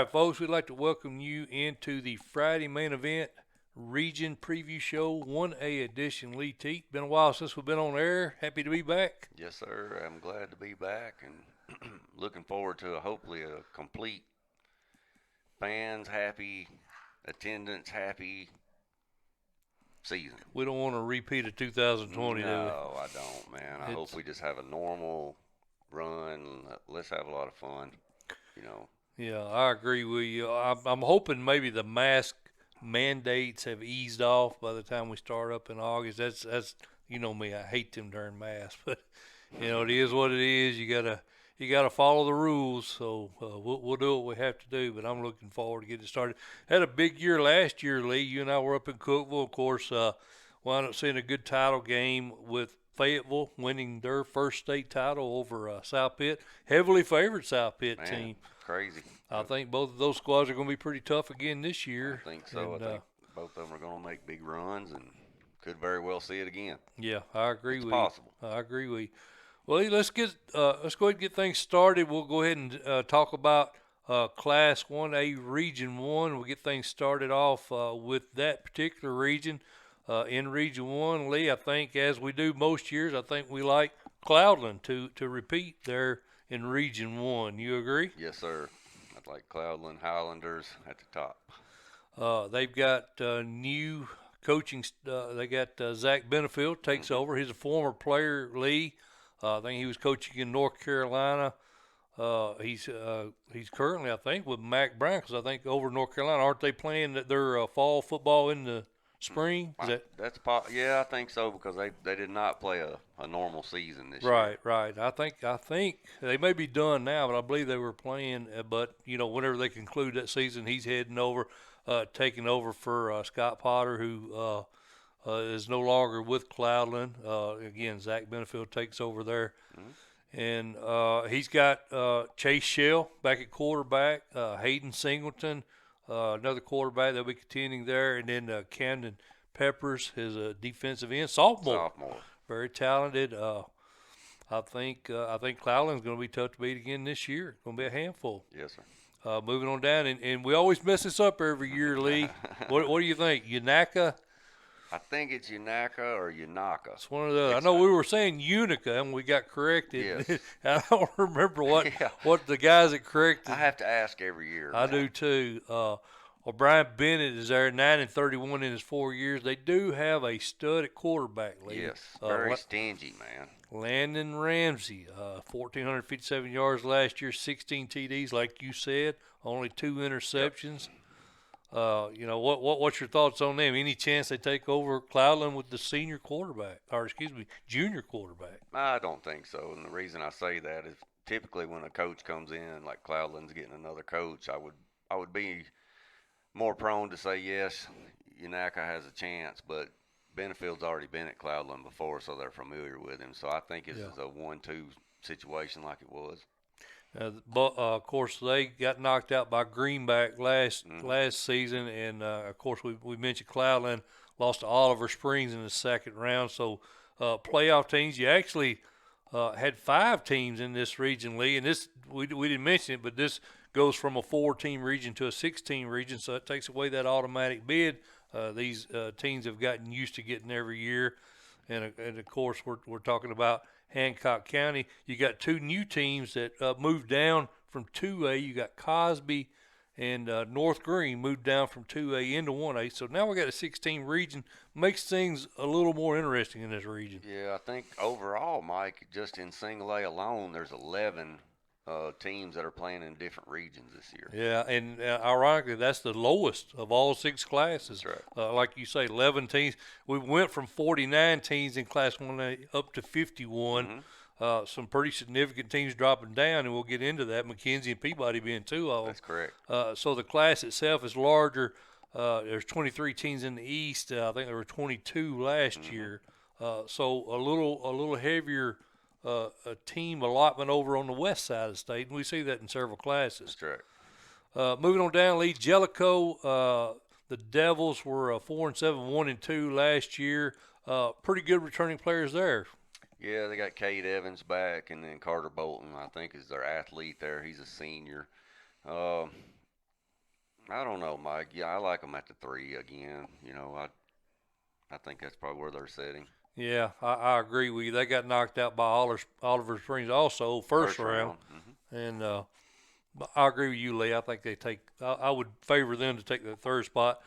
right, folks, we'd like to welcome you into the Friday main event region preview show 1A edition. Lee Teat. Been a while since we've been on air. Happy to be back. Yes, sir. I'm glad to be back and looking forward to hopefully a complete fans happy, attendance happy season. We don't want to repeat of 2020, do No, I don't, man. I hope It's we just have a normal run. Let's have a lot of fun, you know. Yeah, I agree with you. I'm hoping maybe the mask mandates have eased off by the time we start up in August. That's you know me, I hate them darn masks, but it is what it is. You gotta follow the rules. So we'll do what we have to do. But I'm looking forward to getting started. Had a big year last year, Lee. You and I were up in Cookeville, of course. Wound up seeing a good title game with Fayetteville winning their first state title over South Pitt. Heavily favored South Pitt Man, team. crazy. I think both of those squads are going to be pretty tough again this year. I think so. And, I think both of them are going to make big runs and could very well see it again. yeah, I agree It's with possible. you. I agree with you. Well, let's go ahead and get things started. We'll go ahead and talk about Class 1A Region 1. We'll get things started off with that particular region. In Region 1, Lee, I think as we do most years, I think we like Cloudland to repeat there in Region 1. You agree? Yes, sir. I'd like Cloudland Highlanders at the top. They've got new coaching. They got Zach Benefield takes over. He's a former player, Lee. I think he was coaching in North Carolina. He's currently, I think, with Mac Brown because I think over in North Carolina, aren't they playing their fall football in the spring? Is that Yeah, I think so because they did not play a normal season this year. right? Right. I think they may be done now, but I believe they were playing. But whenever they conclude that season, he's heading over, taking over for Scott Potter, who is no longer with Cloudland. Again, Zach Benefield takes over there. Mhm. And he's got Chase Shell back at quarterback, Hayden Singleton, another quarterback that'll be continuing there, and then Camden Peppers, his defensive end, sophomore, Sophomore. very talented. I think Cloudland's going to be tough to beat again this year. Going to be a handful. Yes, sir. Moving on down, and we always mess this up every year, Lee. What do you think, Unaka? I think it's Unaka or Unaka. It's one of those. I know we were saying Unica and we got corrected. Yes. I don't remember Yeah. what the guys that corrected. I have to ask every year. I man. do too. O'Brien Bennett is there, 9-31 in his 4 years. They do have a stud at quarterback, Lee. Yes, very stingy, man. Landon Ramsey, 1,457 yards last year, 16 TDs, like you said, only 2 interceptions. What's your thoughts on them? Any chance they take over Cloudland with the junior quarterback? I don't think so, and the reason I say that is typically when a coach comes in, like Cloudland's getting another coach, I would be more prone to say yes, Unaka has a chance, but Benefield's already been at Cloudland before, so they're familiar with him. So I think this is a 1-2 situation like it was. But of course, they got knocked out by Greenback last season, and of course, we mentioned Cloudland lost to Oliver Springs in the second round. So playoff teams, you actually had 5 teams in this region, Lee, and this we didn't mention it, but this goes from a 4-team region to a 6-team region, so it takes away that automatic bid. These teams have gotten used to getting every year, and of course, we're talking about Hancock County. You got 2 new teams that moved down from 2A. You got Cosby and North Green moved down from 2A into 1A. So now we got a 16 region. Makes things a little more interesting in this region. Yeah, I think overall, Mike, just in single A alone, there's 11 teams that are playing in different regions this year. Yeah, and ironically, that's the lowest of all 6 classes. That's right. Like you say, 11 teams. We went from 49 teams in Class 1A up to 51. Some pretty significant teams dropping down, and we'll get into that. McKenzie and Peabody being 2 of them. That's correct. So the class itself is larger. There's 23 teams in the East. I think there were 22 last year. So a little heavier a team allotment over on the west side of the state, and we see that in several classes. That's correct. Moving on down, Lee, Jellicoe, the Devils were 4-7, 1-2 last year. Pretty good returning players there. Yeah, they got Cade Evans back, and then Carter Bolton, I think, is their athlete there. He's a senior. I don't know, Mike. Yeah, I like them at the 3 again. I think that's probably where they're sitting. Yeah, I agree with you. They got knocked out by Oliver Springs also first First round, round. and but I agree with you, Lee. I think they take. I would favor them to take the third spot.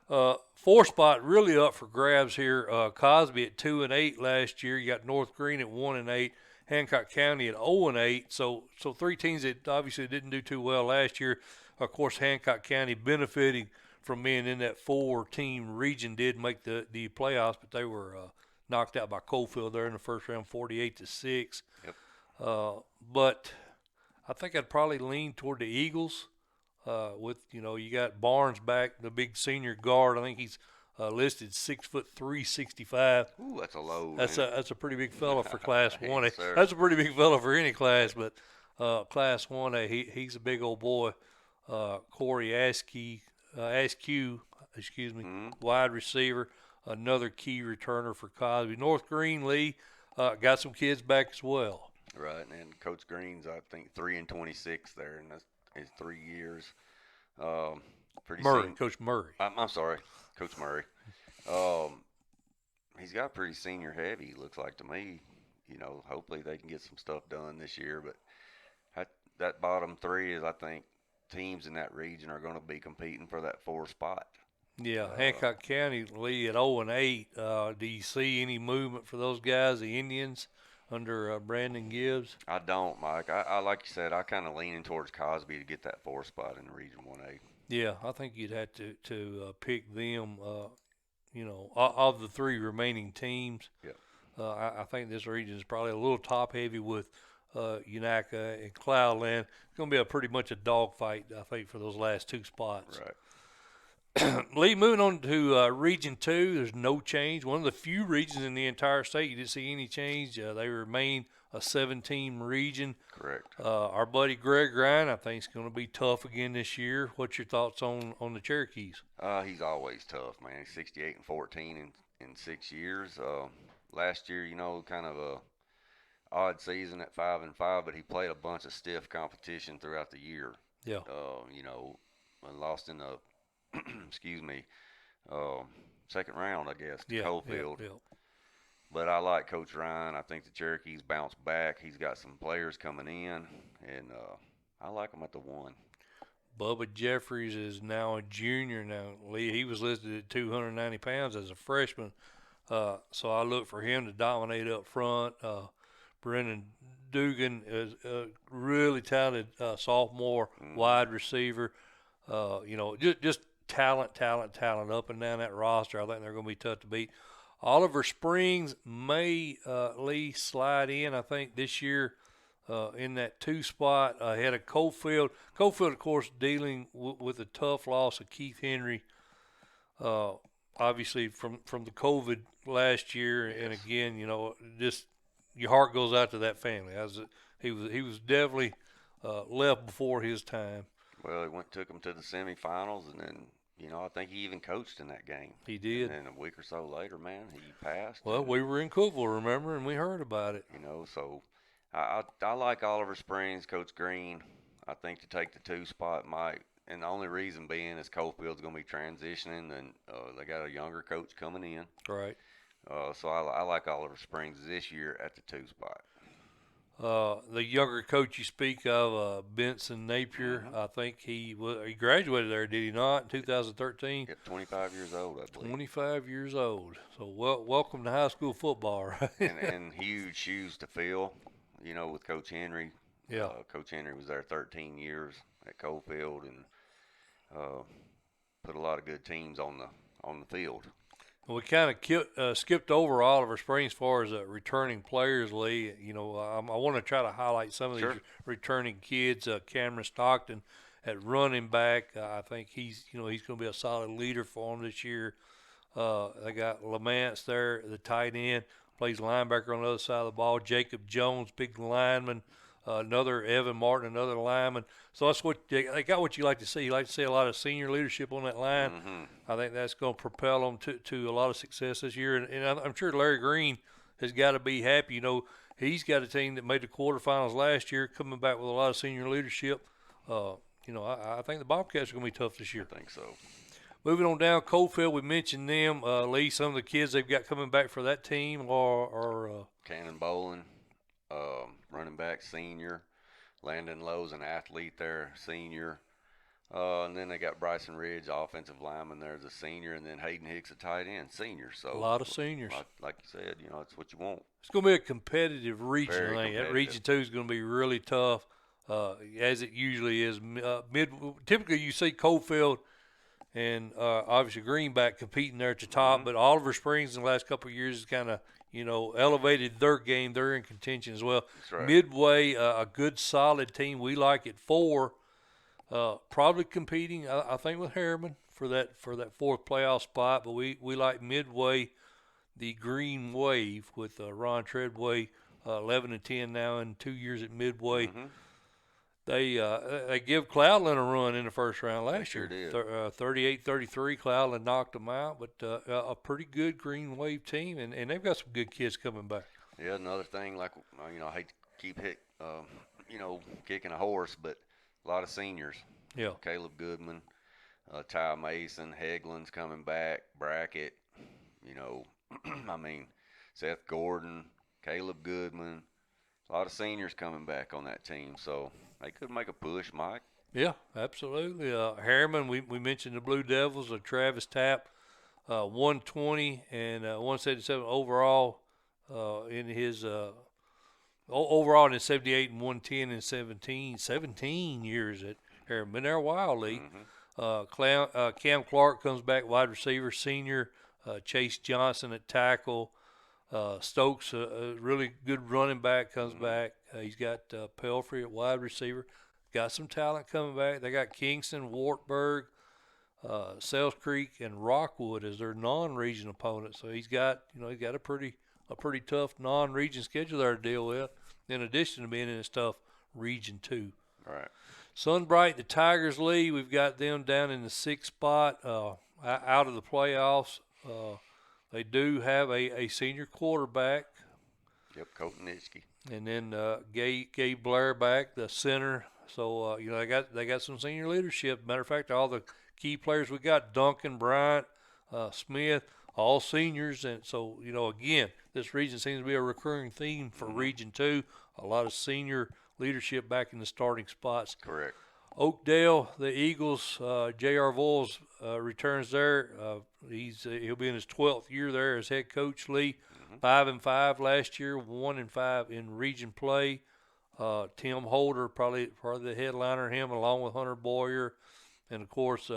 Fourth spot really up for grabs here. Cosby at 2-8 last year. You got North Green at 1-8. Hancock County at 0-8. So three teams that obviously didn't do too well last year. Of course, Hancock County benefiting from being in that 4-team region did make the playoffs, but they were knocked out by Coalfield there in the first round, 48-6. Yep. But I think I'd probably lean toward the Eagles. You got Barnes back, the big senior guard. I think he's listed 6'3", 65. Ooh, that's a load. That's a pretty big fella for Class 1A. Yes, sir. That's a pretty big fella for any class, but Class 1A, he's a big old boy. Corey Askew, excuse me, wide receiver, another key returner for Cosby. North Green Lee got some kids back as well. Right, and Coach Green's I think 3-26 there, and that's his 3 years. Pretty Coach Murray. I'm sorry, Coach Murray. He's got pretty senior heavy. Looks like to me. Hopefully they can get some stuff done this year. But that bottom 3 is, I think, teams in that region are going to be competing for that 4 spot. Yeah, Hancock County Lee at 0-8. Do you see any movement for those guys, the Indians, under Brandon Gibbs? I don't, Mike. I like you said, I kind of leaning towards Cosby to get that 4 spot in the Region 1A. Yeah, I think you'd have to pick them. Of the 3 remaining teams. Yep. I think this region is probably a little top heavy with Unaca and Cloudland. It's going to be pretty much a dogfight, I think, for those last 2 spots. Right. Lee, moving on to Region 2, there's no change. One of the few regions in the entire state you didn't see any change. They remain a 7-team region. Correct. Our buddy Greg Ryan, I think, is going to be tough again this year. What's your thoughts on the Cherokees? He's always tough, man. He's 68-14 in 6 years. Last year, kind of a odd season at 5-5, but he played a bunch of stiff competition throughout the year. Yeah. And lost in the second round, I guess, to Coalfield. Yeah. But I like Coach Ryan. I think the Cherokees bounced back. He's got some players coming in, and I like him at the 1. Bubba Jeffries is now a junior now. Lee, he was listed at 290 pounds as a freshman, so I look for him to dominate up front. Brennan Dugan is a really talented sophomore wide receiver. Just talent up and down that roster. I think they're going to be tough to beat. Oliver Springs may Lee slide in, I think, this year in that 2 spot ahead of Coalfield. Coalfield, of course, dealing with a tough loss of Keith Henry, obviously from the COVID last year. Yes. And again, just your heart goes out to that family. He was definitely left before his time. Well, he took him to the semifinals, and then I think he even coached in that game. He did. And then a week or so later, man, he passed. Well, we were in Cookville, remember, and we heard about it. So I like Oliver Springs, Coach Green. I think to take the 2 spot might, and the only reason being is Coalfield's going to be transitioning, and they got a younger coach coming in. Right. So I like Oliver Springs this year at the 2 spot. The younger coach you speak of, Benson Napier, I think he graduated there, did he not, in 2013? Yeah, 25 years old, I believe. 25 years old. So welcome to high school football, right? and huge shoes to fill, with Coach Henry. Yeah. Coach Henry was there 13 years at Coalfield and put a lot of good teams on the field. We kind of skipped over Oliver Springs as far as returning players, Lee. I want to try to highlight some of these returning kids. Cameron Stockton at running back. I think he's going to be a solid leader for them this year. They got Lamance there, the tight end, plays linebacker on the other side of the ball. Jacob Jones, big lineman. Another Evan Martin, another lineman. So that's what they got. What you like to see. You like to see a lot of senior leadership on that line. Mm-hmm. I think that's going to propel them to a lot of success this year. And I'm sure Larry Green has got to be happy. He's got a team that made the quarterfinals last year, coming back with a lot of senior leadership. I think the Bobcats are going to be tough this year. I think so. Moving on down, Coalfield, we mentioned them. Lee, some of the kids they've got coming back for that team are Cannon Bowling, running back, senior. Landon Lowe's an athlete there, senior. And then they got Bryson Ridge, offensive lineman. There's a senior, and then Hayden Hicks, a tight end, senior. So a lot of seniors. Like you said, it's what you want. It's going to be a competitive region. Very I think competitive. that region 2 is going to be really tough, as it usually is. Typically, you see Coalfield and obviously Greenback competing there at the top, but Oliver Springs in the last couple of years has kind of elevated their game. They're in contention as well. That's right. Midway, a good solid team. We like it 4. Probably competing, I think, with Harriman for that 4th playoff spot. But we like Midway, the Green Wave with Ron Treadway, 11-10 now in 2 years at Midway. They give Cloudland a run in the first round last year. Did. 38-33, Cloudland knocked them out, but a pretty good Green Wave team, and they've got some good kids coming back. Yeah, another thing, like I hate to keep kicking a horse, but a lot of seniors. Yeah. Caleb Goodman, Ty Mason, Heglin's coming back, Brackett. Seth Gordon, Caleb Goodman. A lot of seniors coming back on that team, so they could make a push, Mike. Yeah, absolutely. Harriman, we mentioned the Blue Devils, Travis Tapp, 120 and 177 overall in his overall in his 78 and 110 and 17 years at Harriman. Been there a while, Lee. Cam Clark comes back, wide receiver, senior. Chase Johnson at tackle. Stokes, a really good running back, comes back. He's got Pelfrey at wide receiver. Got some talent coming back. They got Kingston, Wartburg, Sales Creek, and Rockwood as their non-region opponents. So he's got a pretty tough non-region schedule there to deal with. In addition to being in this tough region 2. Right. Sunbright, the Tigers lead. We've got them down in the 6th spot, out of the playoffs. They do have a senior quarterback. Yep, Kotenitsky. And then Gabe Blair back, the center. So they got some senior leadership. Matter of fact, all the key players we got, Duncan, Bryant, Smith, all seniors. And so again, this region seems to be a recurring theme for Region 2. A lot of senior leadership back in the starting spots. Correct. Oakdale, the Eagles, J.R. Voles returns there. He'll be in his 12th year there as head coach. Lee, 5-5 last year, 1-5 in region play. Tim Holder, probably the headliner, him along with Hunter Boyer, and of course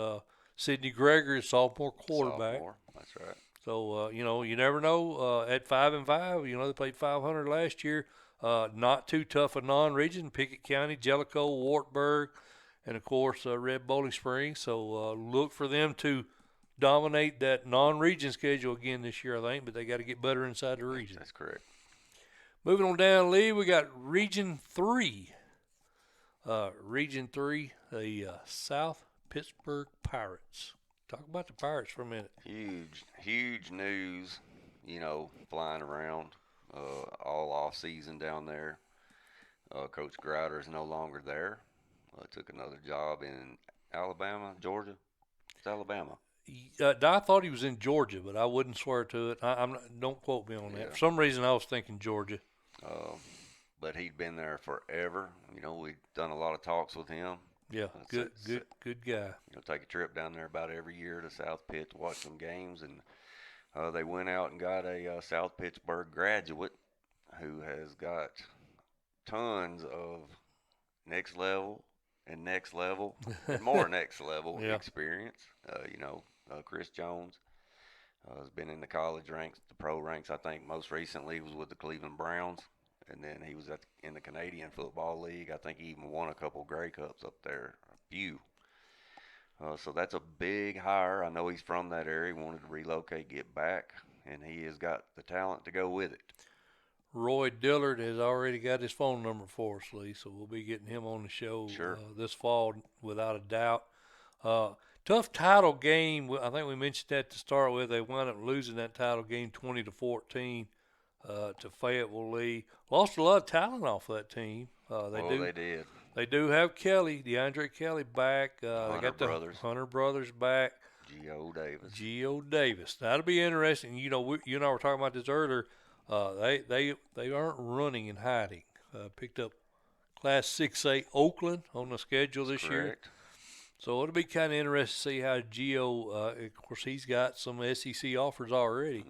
Sidney Gregory, sophomore quarterback. That's right. So you never know. At 5-5, they played 500 last year. Not too tough a non-region. Pickett County, Jellicoe, Wartburg, and of course Red Bowling Springs. So look for them to dominate that non-region schedule again this year, I think. But they got to get better inside the region. That's correct. Moving on down, Lee, we got Region 3. Region 3, the South Pittsburgh Pirates. Talk about the Pirates for a minute. Huge news, flying around all off season down there. Coach Grouder is no longer there. Took another job in Alabama, Georgia. It's Alabama. I thought he was in Georgia, but I wouldn't swear to it. Don't quote me on that. Yeah. For some reason, I was thinking Georgia. But he'd been there forever. We've done a lot of talks with him. Yeah, good guy. Take a trip down there about every year to South Pitt to watch some games, and they went out and got a South Pittsburgh graduate who has got tons of next level and more next level experience. Chris Jones has been in the college ranks, the pro ranks. I think most recently he was with the Cleveland Browns. And then he was in the Canadian Football League. I think he even won a couple Grey Cups up there, a few. So that's a big hire. I know he's from that area. He wanted to relocate, get back, and he has got the talent to go with it. Roy Dillard has already got his phone number for us, Lee, so we'll be getting him on the show this fall without a doubt. Tough title game. I think we mentioned that to start with. They wound up losing that title game 20-14. To Fayetteville Lee. Lost a lot of talent off that team. They did. They do have Kelly, DeAndre Kelly back. They Hunter got the brothers, Hunter brothers back. Geo Davis. Geo Davis. That'll be interesting. You and I were talking about this earlier. They aren't running and hiding. Picked up Class 6A Oakland on the schedule That's this year. correct. So it'll be kind of interesting to see how Geo, of course, he's got some SEC offers already.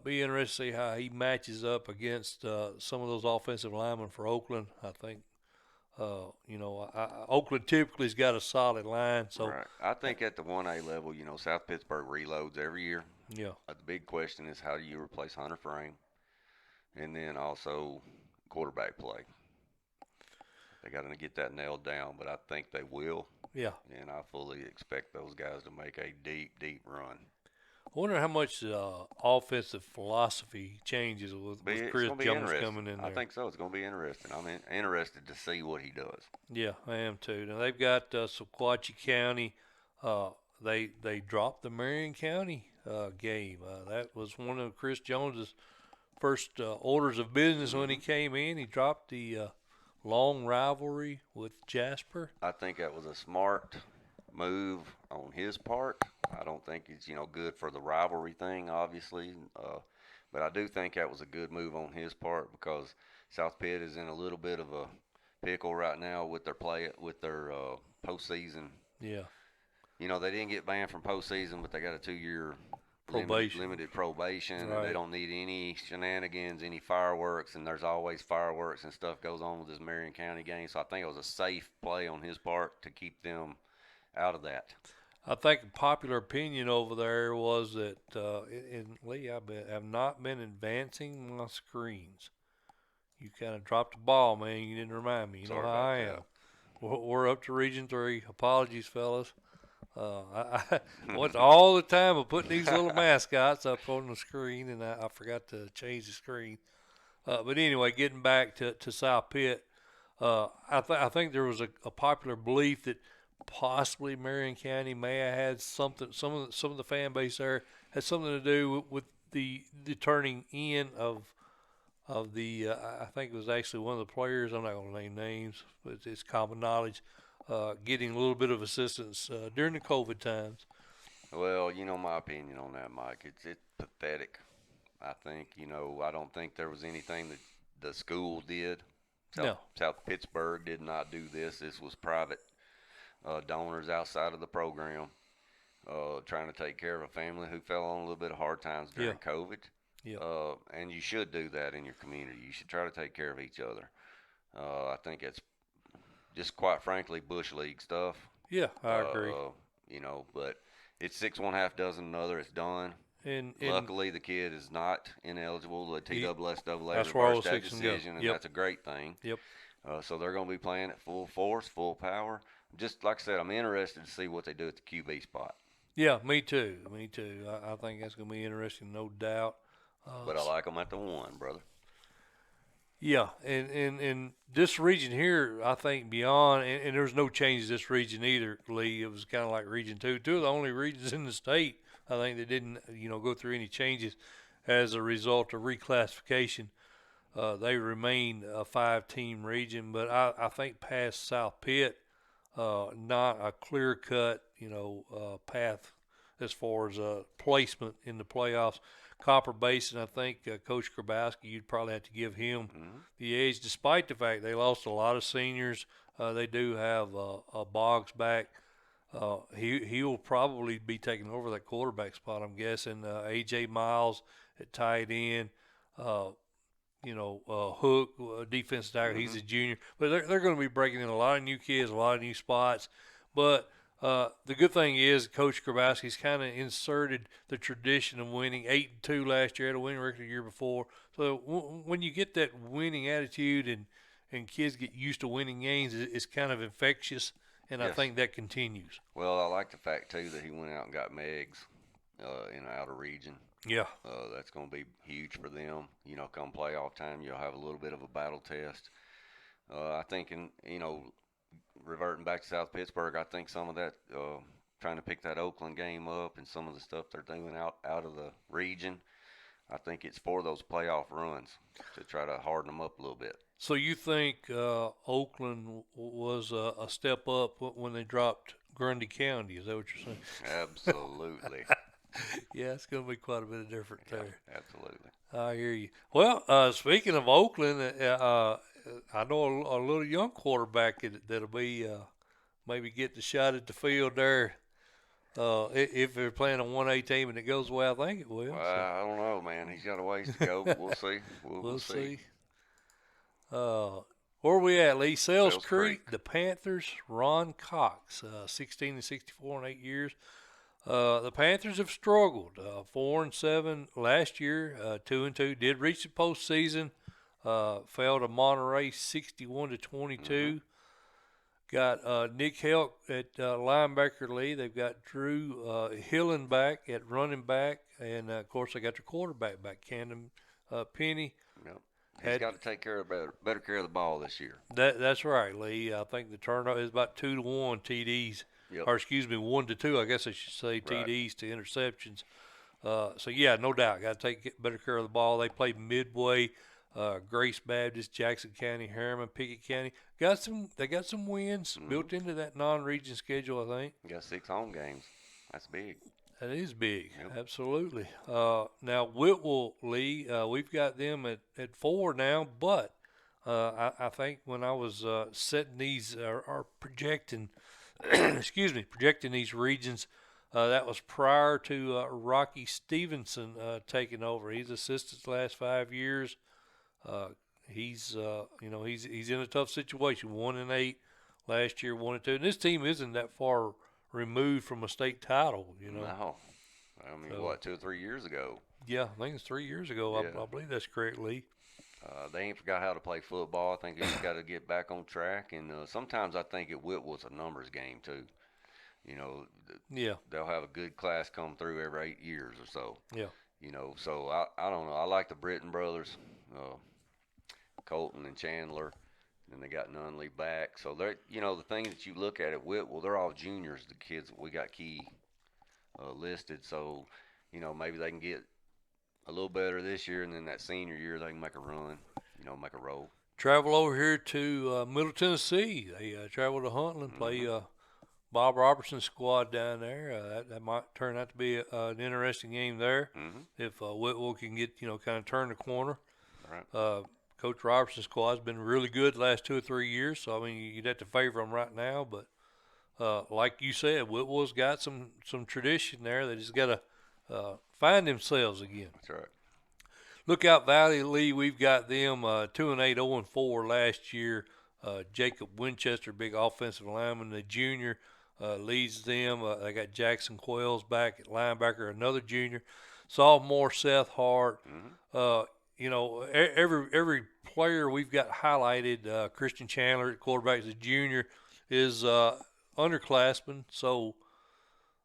Be interesting to see how he matches up against some of those offensive linemen for Oakland. I think, Oakland typically has got a solid line. So, Right. I think at the 1A level, South Pittsburgh reloads every year. yeah, The big question is how do you replace Hunter Frame? And then also quarterback play. They got to get that nailed down, but I think they will. yeah. And I fully expect those guys to make a deep, deep run. I wonder how much offensive philosophy changes with It's Chris going to be Jones interesting. coming in I there. think so. It's going to be interesting. I'm interested to see what he does. Yeah, I am too. Now they've got Sequatchie County. They dropped the Marion County game. That was one of Chris Jones's first orders of business when he came in. He dropped the long rivalry with Jasper. I think that was a smart move on his part. I don't think it's good for the rivalry thing, obviously, but I do think that was a good move on his part because South Pitt is in a little bit of a pickle right now with their postseason. Yeah, They didn't get banned from postseason, but they got a 2-year probation. limited probation, Right. and they don't need any shenanigans, any fireworks, and there's always fireworks and stuff goes on with this Marion County game. So I think it was a safe play on his part to keep them out of that. I think popular opinion over there was that, and Lee, have not been advancing my screens. You kind of dropped the ball, man. You didn't remind me. You Sorry know how about I am. We're up to Region 3. Apologies, fellas. I went all the time of putting these little mascots up on the screen, and I forgot to change the screen. But anyway, getting back to South Pitt, I think there was a popular belief that possibly Marion County may have had something. Some of the fan base there had something to do with the turning in of the. I think it was actually one of the players. I'm not going to name names, but it's common knowledge. Getting a little bit of assistance during the COVID times. Well, my opinion on that, Mike. It's pathetic. I think I don't think there was anything that the school did. No. South Pittsburgh did not do this. This was private donors outside of the program trying to take care of a family who fell on a little bit of hard times during COVID. Yeah. And you should do that in your community. You should try to take care of each other. I think it's just quite frankly bush league stuff. Yeah, I agree. But it's 6 1/2 dozen another. It's done. And Luckily, the kid is not ineligible. The TSSAA that's where I was reversed that fixing to go. decision, and Yep. that's a great thing. Yep. So they're going to be playing at full force, full power. Just like I said, I'm interested to see what they do at the QB spot. Yeah, me too. Me too. I think that's going to be interesting, no doubt. But I like them at the 1, brother. Yeah, and this region here, I think beyond, and there's no changes this region either, Lee. It was kind of like Region 2. Two of the only regions in the state, I think, that didn't, go through any changes as a result of reclassification. They remain a 5-team region, but I think past South Pitt, not a clear-cut, path as far as placement in the playoffs. Copper Basin, I think Coach Grabowski, you'd probably have to give him the edge, despite the fact they lost a lot of seniors. They do have Boggs back. He will probably be taking over that quarterback spot, I'm guessing. A.J. Miles at tight end. Hook, defensive tackle, he's a junior. But they're going to be breaking in a lot of new kids, a lot of new spots. But the good thing is Coach Grabowski's kind of inserted the tradition of winning 8-2 last year, had a winning record the year before. So when you get that winning attitude and kids get used to winning games, it's kind of infectious, and Yes. I think that continues. Well, I like the fact, too, that he went out and got Meggs in the outer region. Yeah. That's going to be huge for them. Come playoff time, you'll have a little bit of a battle test. I think, reverting back to South Pittsburgh, I think some of that, trying to pick that Oakland game up and some of the stuff they're doing out of the region, I think it's for those playoff runs to try to harden them up a little bit. So you think Oakland was a step up when they dropped Grundy County? Is that what you're saying? Absolutely. Yeah, it's going to be quite a bit of different Yeah, there. absolutely. I hear you. Well, speaking of Oakland, I know a little young quarterback that'll be maybe get the shot at the field there. If they're playing a 1A team and it goes the way I think it will, Well, so I don't know, man. He's got a ways to go, but we'll see. We'll we'll see. see. Where are we at, Lee? Sales Sales Creek, Creek. the Panthers, Ron Cox, 16 and 64 in 8 years. The Panthers have struggled. 4-7 last year, 2-2. Did reach the postseason. Fell to Monterey 61-22. Got Nick Helk at linebacker Lee. They've got Drew Hillenback at running back, and of course they got their quarterback back, Camden Penny. Yep. He's got to take care of better care of the ball this year. That's right, Lee. I think the turnover is about 2-1 TDs, Yep. or excuse me, 1-2. I guess I should say Right. TDs to interceptions. So yeah, no doubt, got to take better care of the ball. They played Midway, Grace Baptist, Jackson County, Harriman, Pickett County. They got some wins built into that non-region schedule. I think You got 6 home games. That's big. that is big. Yep. Absolutely. Now Whitwell Lee, we've got them at 4 now, but I think when I was setting these or projecting, excuse me, projecting these regions. That was prior to Rocky Stevenson taking over. He's assisted the last 5 years. He's he's in a tough situation. 1-8 last year, 1-2, and this team isn't that far removed from a state title. No. I mean, So- what, 2 or 3 years ago? Yeah, I think it's 3 years ago. Yeah. I believe that's correct, Lee. They ain't forgot how to play football. I think they just got to get back on track. And sometimes I think at Whitwell's a numbers game, too. Yeah, They'll have a good class come through every 8 years or so. yeah. So I don't know. I like the Britton brothers, Colton and Chandler, and they got Nunley back. So they're, the thing that you look at Whitwell, they're all juniors. The kids we got key listed. So, maybe they can get a little better this year, and then that senior year they can make a run, make a roll. Travel over here to Middle Tennessee. They travel to Huntland, play Bob Robertson's squad down there. That might turn out to be an interesting game there if Whitwell can get kind of turn the corner. Right. Coach Robertson's squad's been really good the last 2 or 3 years, so I mean you'd have to favor them right now. But like you said, Whitwell's got some tradition there. They just got to find themselves again. That's right. Lookout Valley Lee, we've got them 2-8, 0-4 last year. Jacob Winchester, big offensive lineman, the junior, leads them. They got Jackson Quells back at linebacker, another junior. Sophomore Seth Hart. Every player we've got highlighted. Christian Chandler at quarterback is a junior, is underclassman. So,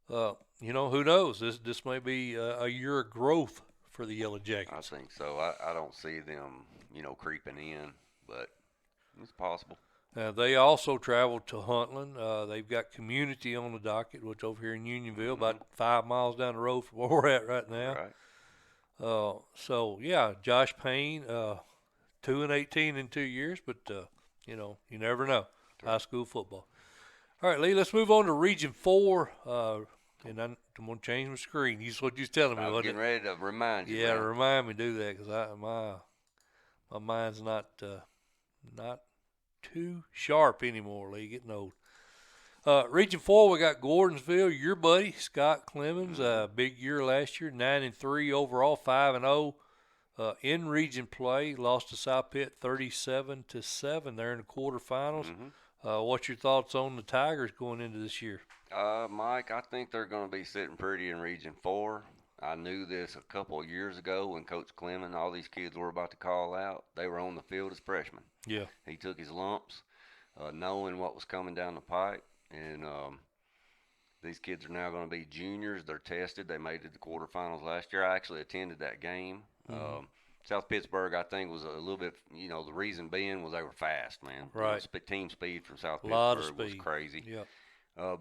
who knows? This may be a year of growth for the Yellow I Jackets. think so. I don't see them, creeping in, but it's possible. They also traveled to Huntland. They've got Community on the docket, which over here in Unionville, about 5 miles down the road from where we're at right now. Right. So yeah, Josh Payne, 2-18 in 2 years, but you never know. High school football. All right, Lee, let's move on to Region 4. And I'm going to change my screen. This is what you was telling me, I was wasn't getting it? ready to remind you. Yeah, man. remind me to do that because my mind's not too sharp anymore, Lee. Getting old. Region 4, we got Gordonsville, your buddy Scott Clemens. Big year last year, 9-3 overall, 5-0 in region play. Lost to South Pitt 37-7 there in the quarterfinals. What's your thoughts on the Tigers going into this year? Mike, I think they're going to be sitting pretty in Region 4. I knew this a couple of years ago when Coach Clemens, all these kids were about to call out. They were on the field as freshmen. Yeah. He took his lumps, knowing what was coming down the pipe. And these kids are now going to be juniors. They're tested. They made it to the quarterfinals last year. I actually attended that game. South Pittsburgh, I think, was a little bit, the reason being was they were fast, man. Right. Team speed from South Lot of Pittsburgh was speed. crazy. Yep.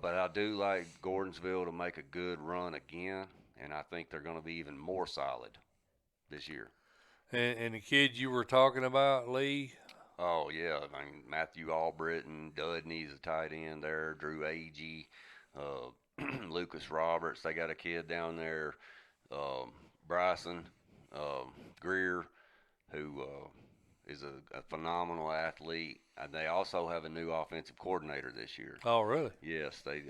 But I do like Gordonsville to make a good run again, and I think they're going to be even more solid this year. And the kids you were talking about, Lee? Oh yeah, I mean Matthew Albritton, Dudney's a tight end there, Drew Agee, uh, Lucas Roberts. They got a kid down there, um, Bryson Greer, who is a phenomenal athlete. And they also have a new offensive coordinator this year. Oh, really? Yes, they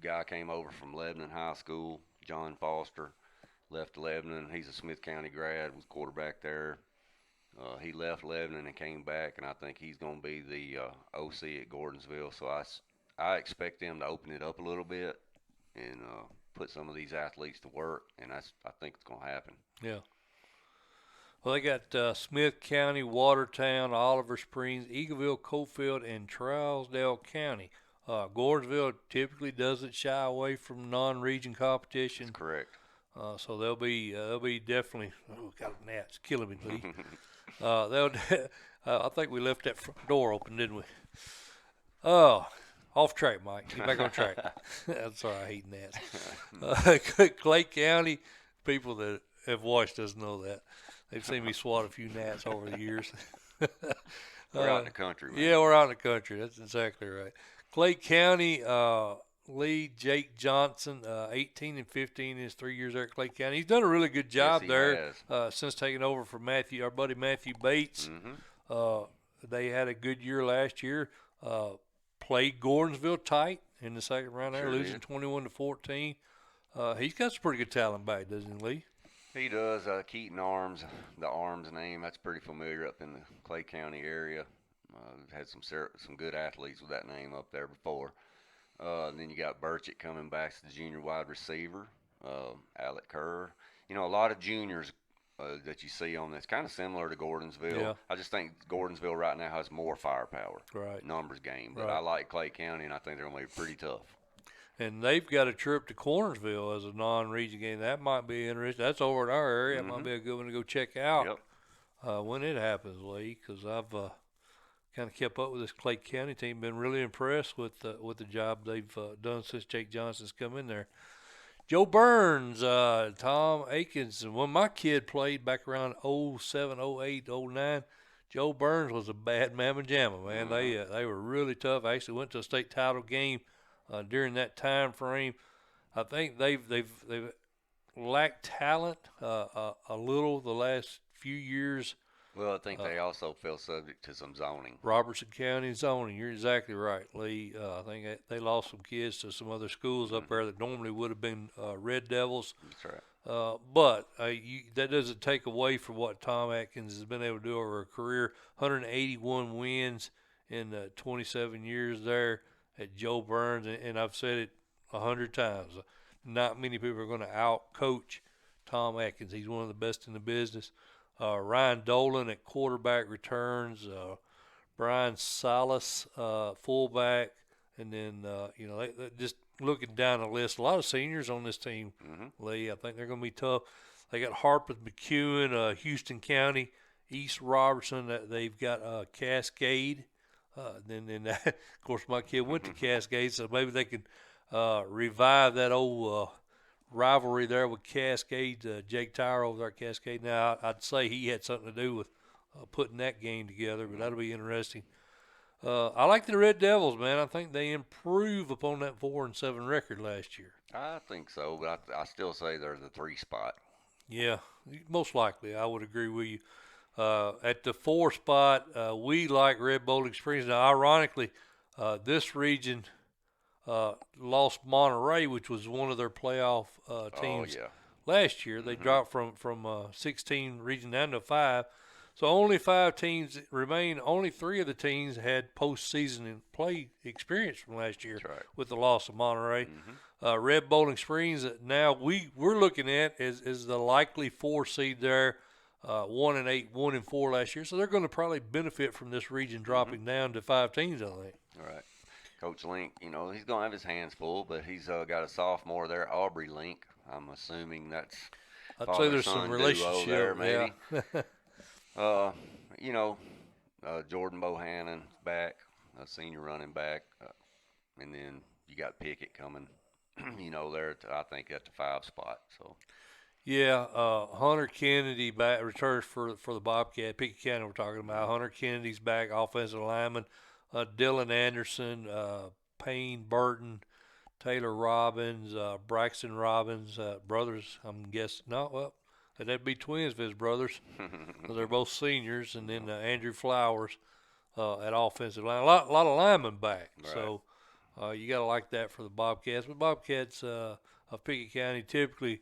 guy came over from Lebanon High School, John Foster, left Lebanon. He's a Smith County grad, was quarterback there. He left Lebanon and came back, and I think he's going to be the OC at Gordonsville. So I expect them to open it up a little bit and put some of these athletes to work, and I think it's going to happen. Yeah. Well, they got Smith County, Watertown, Oliver Springs, Eagleville, Cofield, and Trousdale County. Gordonsville typically doesn't shy away from non-region competition. That's correct. So they'll be definitely. Oh, got a gnat. It's killing me, Lee. They'll. I think we left that front door open, didn't we? Oh, off track, Mike. Get back on track. I'm sorry, I hate gnats. Clay County, people that have watched us know that. They've seen me swat a few gnats over the years. We're out in the country, man. Yeah, we're out in the country. That's exactly right. Clay County, Lee Jake Johnson, 18 and 15 in his 3 years there at Clay County. He's done a really good job there since taking over from our buddy Matthew Bates. Mm-hmm. They had a good year last year. Played Gordonsville tight in the second round there, losing 21-14. He's got some pretty good talent back, doesn't he, Lee? He does. Keaton Arms, the Arms name, that's pretty familiar up in the Clay County area. We've had some good athletes with that name up there before. And then you got Burchett coming back as the junior wide receiver, Alec Kerr. You know, a lot of juniors that you see on this, kind of similar to Gordonsville. Yeah. I just think Gordonsville right now has more firepower. Right. Numbers game. But Right. I like Clay County, and I think they're going to be pretty tough. And they've got a trip to Cornersville as a non-region game. That might be interesting. That's over in our area. That might be a good one to go check out when it happens, Lee, because I've kind of kept up with this Clay County team. Been really impressed with the job they've done since Jake Johnson's come in there. Joe Burns, Tom Akins, and when my kid played back around 07, 08, 09, Joe Burns was a bad mamma jamma, man. They were really tough. I actually went to a state title game during that time frame. I think they've lacked talent a little the last few years. Well, I think they also fell subject to some zoning. Robertson County zoning. You're exactly right, Lee. I think they lost some kids to some other schools up there that normally would have been Red Devils. That's right. But that doesn't take away from what Tom Atkins has been able to do over a career. 181 wins in 27 years there at Joe Burns, and I've said it 100 times. Not many people are going to out-coach Tom Atkins. He's one of the best in the business. Ryan Dolan at quarterback returns, Brian Salas, fullback, and then, they just looking down the list, a lot of seniors on this team, Lee. I think they're going to be tough. They got Harpeth McEwen, Houston County, East Robertson. They've got Cascade. Then of course, my kid went to Cascade, so maybe they can revive that old rivalry there with Cascade. Jake Tyre over there at Cascade. Now, I'd say he had something to do with putting that game together, but that'll be interesting. I like the Red Devils, man. I think they improve upon that 4-7 record last year. I think so, but I still say they're the 3 spot. Yeah, most likely. I would agree with you. At the 4 spot, we like Red Bowling Springs. Now, ironically, this region lost Monterey, which was one of their playoff teams last year. They dropped from 16 region down to 5. So only 5 teams remain. Only 3 of the teams had postseason play experience from last year with the loss of Monterey. Red Bowling Springs, now we're looking at is the likely 4 seed there. 1-8, 1-4 last year. So they're going to probably benefit from this region dropping down to 5 teams, I think. All right. Coach Link, he's going to have his hands full, but he's got a sophomore there, Aubrey Link. I'm assuming that's I'd say there's some relationship there, maybe. Yeah. Jordan Bohannon's back, a senior running back, and then you got Pickett coming, there. I think at the 5 spot. So. Yeah, Hunter Kennedy back returns for the Bobcat. Pickett County we're talking about. Hunter Kennedy's back, offensive lineman. Dylan Anderson, Payne Burton, Taylor Robbins, Braxton Robbins, brothers. I'm guessing not. Well, that'd be twins if his brothers. They're both seniors, and then Andrew Flowers at offensive line. A lot of linemen back. Right. So you got to like that for the Bobcats. But Bobcats of Pickett County typically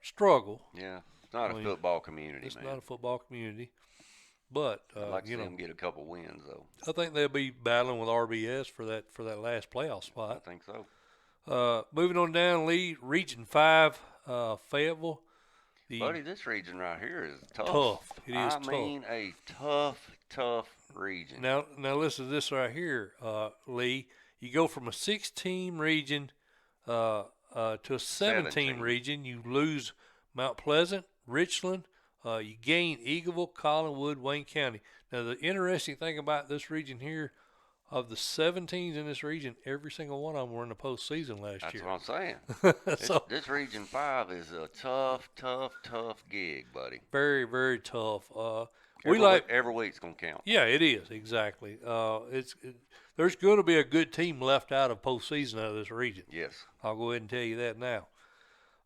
struggle. Yeah, it's not a football community, It's man. not a football community. But I'd like to see them get a couple wins, though. I think they'll be battling with RBS for that last playoff spot. I think so. Moving on down, Lee, Region 5, Fayetteville. Buddy, this region right here is tough. Tough. It is tough. I mean, a tough region. Now listen to this right here, Lee. You go from a 6-team region to a 7-team region. You lose Mount Pleasant, Richland. You gain Eagleville, Collinwood, Wayne County. Now, the interesting thing about this region here, of the 7 teams in this region, every single one of them were in the postseason last year. That's what I'm saying. This Region 5 is a tough gig, buddy. Very, very tough. Every week's going to count. Yeah, it is, exactly. There's going to be a good team left out of postseason out of this region. Yes. I'll go ahead and tell you that now.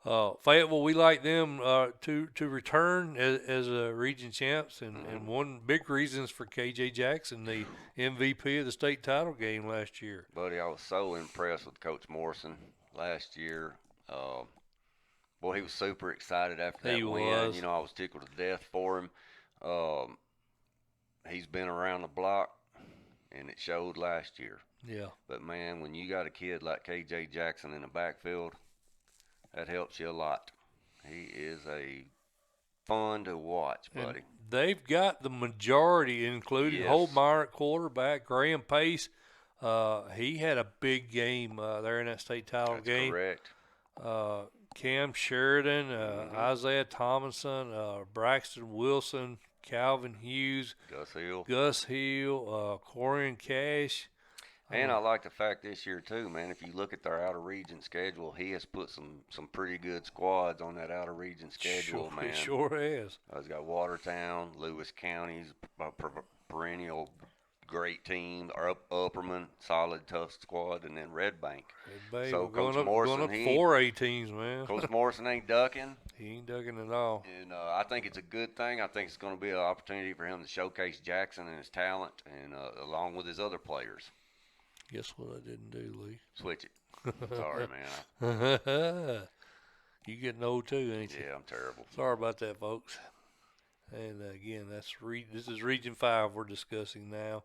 Fayetteville, we like them to return as a region champs, and one big reason is for KJ Jackson, the MVP of the state title game last year. Buddy, I was so impressed with Coach Morrison last year. Boy, he was super excited after that win. Was. You know, I was tickled to death for him. He's been around the block, and it showed last year. Yeah. But, man, when you got a kid like KJ Jackson in the backfield, that helps you a lot. He is a fun to watch, buddy. And they've got the majority, including Holtmeyer at quarterback, Graham Pace. He had a big game there in that state title game. That's correct. Cam Sheridan, Isaiah Tomlinson, Braxton Wilson, Calvin Hughes, Gus Hill, Corian Cash. And I like the fact this year, too, man, if you look at their out-of-region schedule, he has put some pretty good squads on that out-of-region schedule, man. He sure has. He's got Watertown, Lewis County's perennial great team, Upperman, solid, tough squad, and then Red Bank. So Coach Morrison, going up 4A teams, man. Coach Morrison ain't ducking. He ain't ducking at all. And I think it's a good thing. I think it's going to be an opportunity for him to showcase Jackson and his talent, and along with his other players. Guess what I didn't do, Lee? Switch it. Sorry, man. You getting old too, ain't you? Yeah, I'm terrible. Sorry about that, folks. And again, this is Region 5 we're discussing now.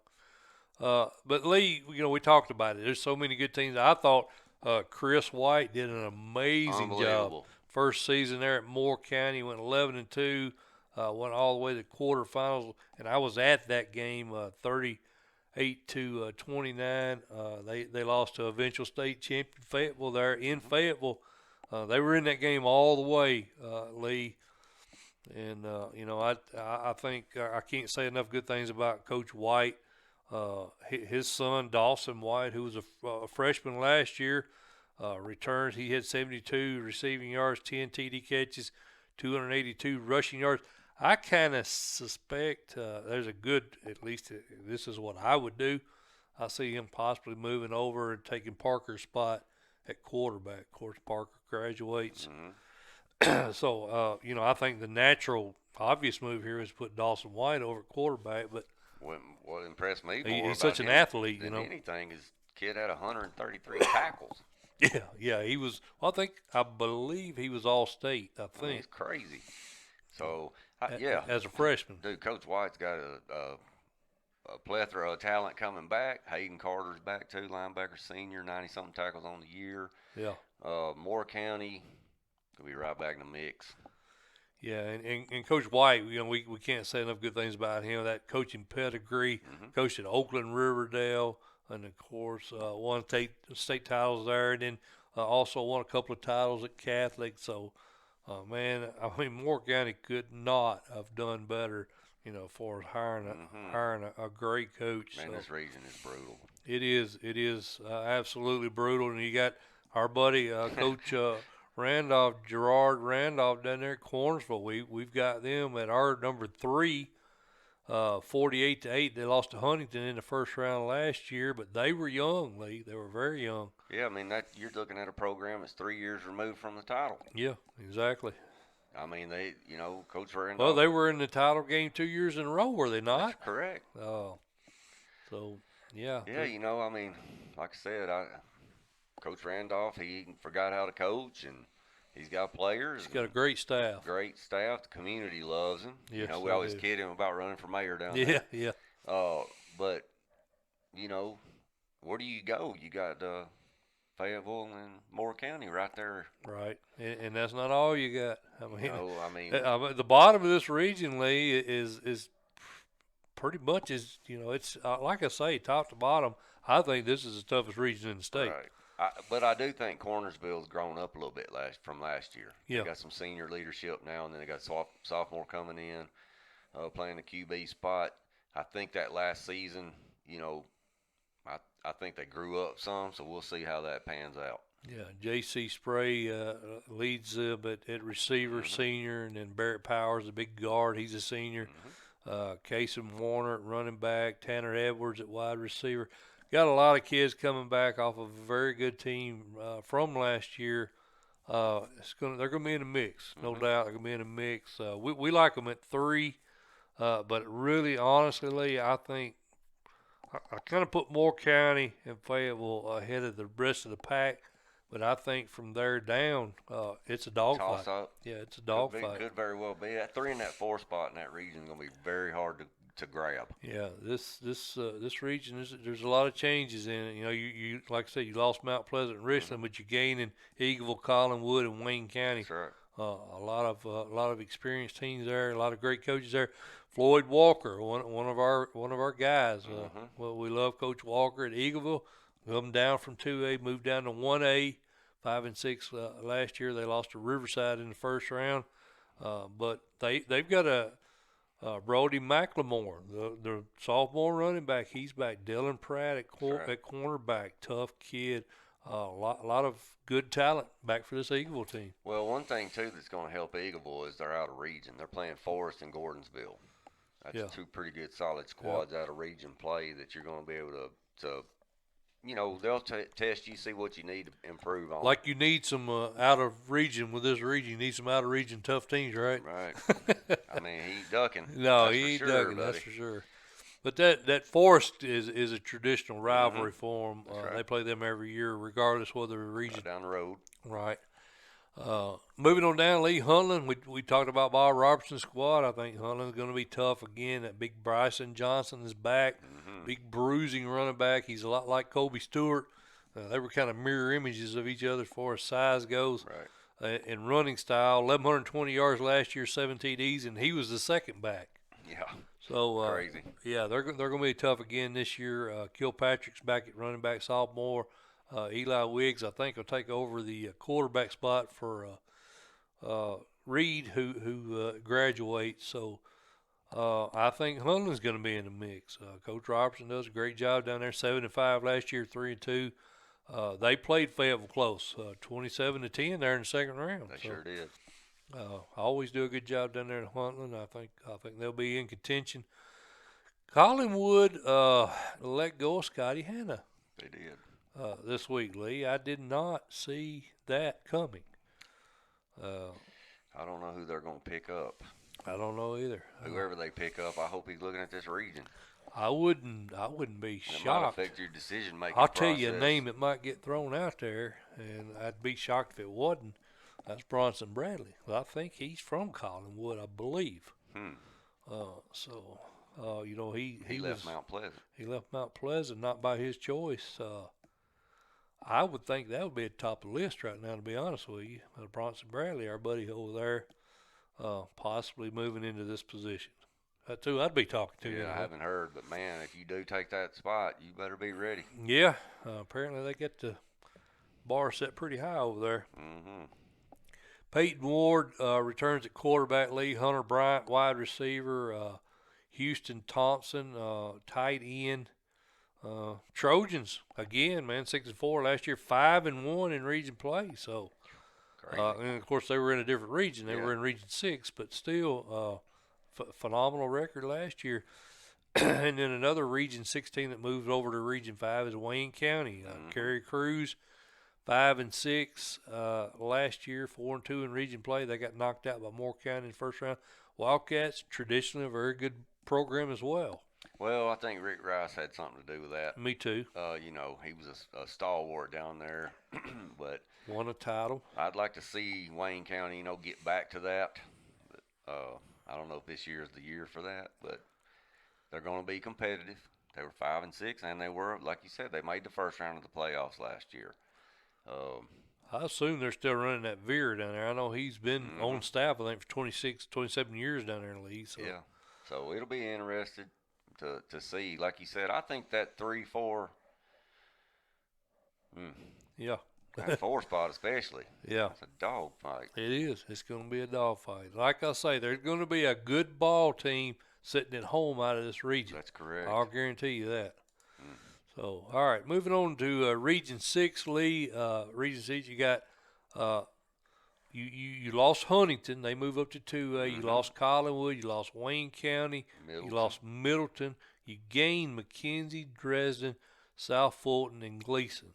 But Lee, we talked about it. There's so many good teams. I thought Chris White did an amazing job. First season there at Moore County, went 11-2, went all the way to the quarterfinals, and I was at that game, 38-29. They lost to eventual state champion Fayetteville there in Fayetteville. They were in that game all the way, Lee. And I think I can't say enough good things about Coach White. His son Dawson White, who was a freshman last year, returns. He had 72 receiving yards, 10 TD catches, 282 rushing yards. I kind of suspect there's a good, at least this is what I would do. I see him possibly moving over and taking Parker's spot at quarterback. Of course, Parker graduates. So, I think the natural, obvious move here is put Dawson White over at quarterback. But what impressed me more he's such an athlete, than anything is kid had 133 tackles. Yeah, he was. Well, I believe he was all state. I think it's crazy. So as a freshman, dude, Coach White's got a plethora of talent coming back. Hayden Carter's back too, linebacker senior, 90-something tackles on the year. Yeah. Moore County could be right back in the mix. Yeah, and Coach White, we can't say enough good things about him. That coaching pedigree, coached at Oakland, Riverdale, and of course won state titles there, and then also won a couple of titles at Catholic. So, man, I mean, Moore County could not have done better, for hiring a great coach. Man, so, this region is brutal. It is absolutely brutal, and you got our buddy Coach Gerard Randolph down there at Cornersville. We've got them at our number 3, 48-8. They lost to Huntington in the first round last year, but they were young, Lee. They were very young. Yeah, I mean that you're looking at a program that's 3 years removed from the title. Yeah, exactly. I mean Coach Randolph. Well, they were in the title game 2 years in a row, were they not? That's correct. So yeah. Yeah, I mean, like I said, Coach Randolph, he forgot how to coach, and he's got players. He's got a great staff. Great staff. The community loves him. Yes, we always kid him about running for mayor down there. Yeah. But where do you go? You got Fayetteville and Moore County right there. Right, and that's not all you got. I mean, the bottom of this region, Lee, is pretty much it's like I say, top to bottom. I think this is the toughest region in the state. Right. But I do think Cornersville's grown up a little bit from last year. Yeah. They got some senior leadership now, and then they got sophomore coming in, playing the QB spot. I think that last season, I think they grew up some, so we'll see how that pans out. Yeah, J.C. Spray leads them at receiver, senior, and then Barrett Powers, the big guard, he's a senior. Cason Warner at running back, Tanner Edwards at wide receiver. Got a lot of kids coming back off of a very good team from last year. They're gonna be in the mix, no doubt. They're gonna be in the mix. We like them at 3, but really, honestly, Lee, I think I kind of put Moore County and Fayetteville ahead of the rest of the pack. But I think from there down, it's a dogfight. Yeah, it's a dogfight. Could very well be. That 3 and that 4 spot in that region is going to be very hard to grab. Yeah, this region, there's a lot of changes in it. You like I said, you lost Mount Pleasant and Richland, but you're gaining Eagleville, Collinwood, and Wayne County. That's right. A lot of experienced teams there, a lot of great coaches there. Floyd Walker, one of our guys. Well, we love Coach Walker at Eagleville. Come down from 2A, moved down to 1A, 5 and 6 last year. They lost to Riverside in the first round, but they've got a Brody McLemore, the sophomore running back. He's back. Dylan Pratt at cornerback, tough kid. A lot of good talent back for this Eagleville team. Well, one thing too that's going to help Eagleville is they're out of region. They're playing Forest and Gordonsville. That's 2 pretty good solid squads out of region play that you're going to be able to they'll test you, see what you need to improve on. Like you need some out of region with this region. You need some out of region tough teams, right? Right. I mean, he ain't ducking. No, he ain't ducking. Buddy. That's for sure. But that Forest is a traditional rivalry for them. Right. They play them every year, regardless whether the region right down the road. Right. Moving on down, Lee Hunland. We talked about Bob Robertson's squad. I think Hunland's going to be tough again. That big Bryson Johnson is back. Big bruising running back. He's a lot like Kobe Stewart. They were kind of mirror images of each other as far as size goes. Right. And running style. 1,120 yards last year, 7 TDs, and he was the second back. Yeah. So crazy. Yeah, they're going to be tough again this year. Kilpatrick's back at running back, sophomore. Eli Wiggs, I think, will take over the quarterback spot for Reed, who graduates. So I think Hunland's going to be in the mix. Coach Robertson does a great job down there. 7-5 last year, 3-2. They played Fayetteville close, 27-10 there in the second round. They sure did. Always do a good job down there in Huntland. I think they'll be in contention. Collinwood let go of Scotty Hanna. They did. This week, Lee. I did not see that coming. I don't know who they're going to pick up. I don't know either. Whoever they pick up, I hope he's looking at this region. I wouldn't be shocked. It might affect your decision making. I'll tell you a name that might get thrown out there, and I'd be shocked if it wasn't. That's Bronson Bradley. Well, I think he's from Collinwood, I believe. He left Mount Pleasant. He left Mount Pleasant, not by his choice. I would think that would be at the top of the list right now, to be honest with you. Bronson Bradley, our buddy over there, possibly moving into this position. That too, I'd be talking to you. Yeah, I haven't heard, but man, if you do take that spot, you better be ready. Yeah, apparently they get the bar set pretty high over there. Peyton Ward returns at quarterback. Lee Hunter Bryant, wide receiver. Houston Thompson, tight end. Trojans again, man, 6-4 last year, 5-1 in region play. So Crazy. And of course they were in a different region. They Yeah. were in Region 6, but still phenomenal record last year. And then another Region 16 that moved over to Region 5 is Wayne County. Kerry Cruz, 5-6 last year, 4-2 in region play. They got knocked out by Moore County in the first round. Wildcats, traditionally a very good program as well. Well, I think Rick Rice had something to do with that. Me too. You know, he was a stalwart down there, but Won a title. I'd like to see Wayne County, you know, get back to that. But, I don't know if this year is the year for that, but they're going to be competitive. They were 5-6, and they were, like you said, they made the first round of the playoffs last year. I assume they're still running that Veer down there. I know he's been on staff, I think, for 26, 27 years down there in the league. So. Yeah, so it'll be interesting to see. Like you said, I think that 3-4, Yeah. that 4 spot especially, Yeah. it's a dog fight. It is. It's going to be a dogfight. Like I say, there's going to be a good ball team sitting at home out of this region. That's correct. I'll guarantee you that. So, all right, moving on to Region 6, Lee. Region 6, you got you lost Huntington. They move up to 2A. You lost Collinwood. You lost Wayne County. Middleton. You lost Middleton. You gained McKenzie, Dresden, South Fulton, and Gleason.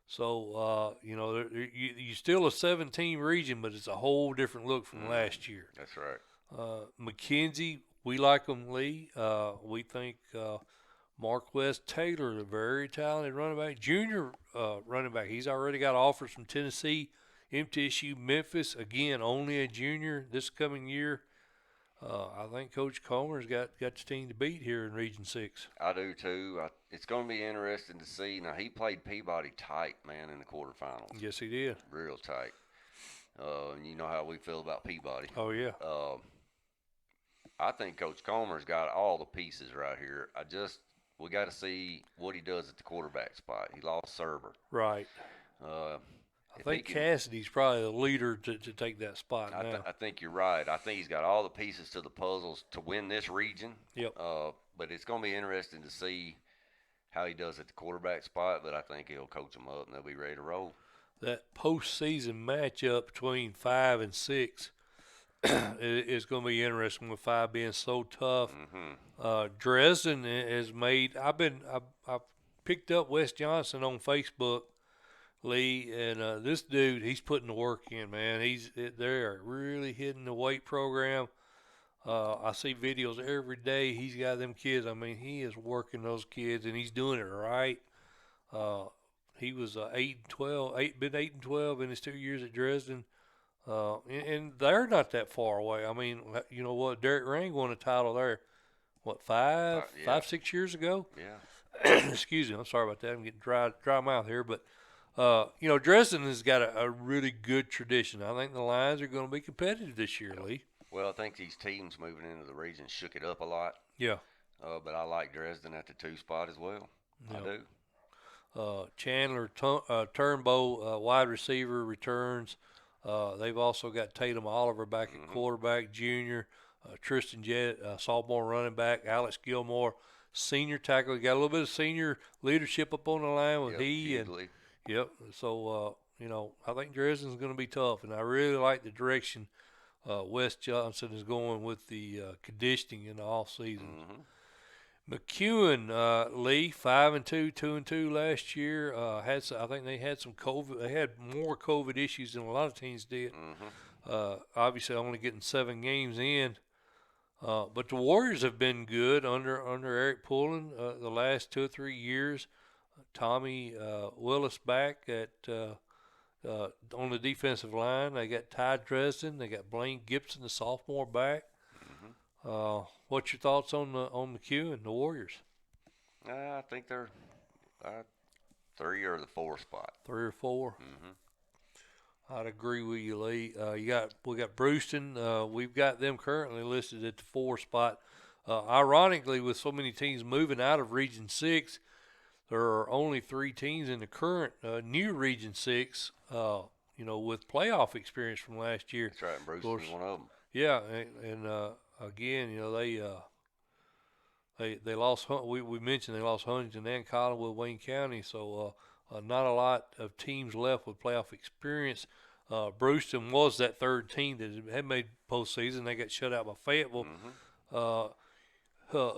So, you know, you're still a 17 region, but it's a whole different look from last year. That's right. McKenzie, we like them, Lee. We think Marquez Taylor, a very talented running back, junior running back. He's already got offers from Tennessee, MTSU, Memphis. Again, only a junior this coming year. I think Coach Comer's got the team to beat here in Region 6. I do too. It's going to be interesting to see. Now, he played Peabody tight, man, in the quarterfinals. Yes, he did. Real tight. And you know how we feel about Peabody. Oh, yeah. I think Coach Comer's got all the pieces right here. We got to see what he does at the quarterback spot. He lost Serber. Right. I think Cassidy's probably the leader to take that spot now. I think you're right. I think he's got all the pieces to the puzzles to win this region. Yep. But it's going to be interesting to see how he does at the quarterback spot. But I think he'll coach them up and they'll be ready to roll. That postseason matchup between 5 and 6 is going to be interesting with 5 being so tough. Dresden has made. I've picked up Wes Johnson on Facebook, Lee, and this dude, he's putting the work in, man. They're really hitting the weight program. I see videos every day. He's got them kids. I mean, he is working those kids, and he's doing it right. He was 8-12, been 8-12 in his 2 years at Dresden. And they're not that far away. I mean, you know what? Derek Rang won a title there, what, 6 years ago? Yeah. Excuse me. I'm sorry about that. I'm getting dry mouth here. But, you know, Dresden has got a really good tradition. I think the Lions are going to be competitive this year, Lee. Well, I think these teams moving into the region shook it up a lot. Yeah. But I like Dresden at the 2 spot as well. Yeah. I do. Chandler Turnbow, wide receiver, returns. They've also got Tatum Oliver back at quarterback, junior. Tristan Jett, sophomore running back. Alex Gilmore, senior tackle. He got a little bit of senior leadership up on the line with Yep. So, you know, I think Dresden's going to be tough, and I really like the direction Wes Johnson is going with the conditioning in the off season. McEwen, Lee, 5-2, 2-2 last year. I think they had some COVID. They had more COVID issues than a lot of teams did. Obviously, only getting 7 games in. But the Warriors have been good under Eric Pullen the last 2 or 3 years. Tommy Willis back at on the defensive line. They got Ty Dresden. They got Blaine Gibson, the sophomore, back. What's your thoughts on McEwen, the Warriors? I think they're 3 or the 4 spot. 3 or 4. I'd agree with you, Lee. We got Brewston. We've got them currently listed at the 4 spot. Ironically, with so many teams moving out of Region 6, there are only 3 teams in the current new Region 6. You know, with playoff experience from last year. That's right. Brewston's one of them. Yeah, and again, you know, they lost. We mentioned they lost Huntington and Collinwood, Wayne County, so not a lot of teams left with playoff experience. Brewston was that third team that had made postseason. They got shut out by Fayetteville. Mm-hmm. Uh,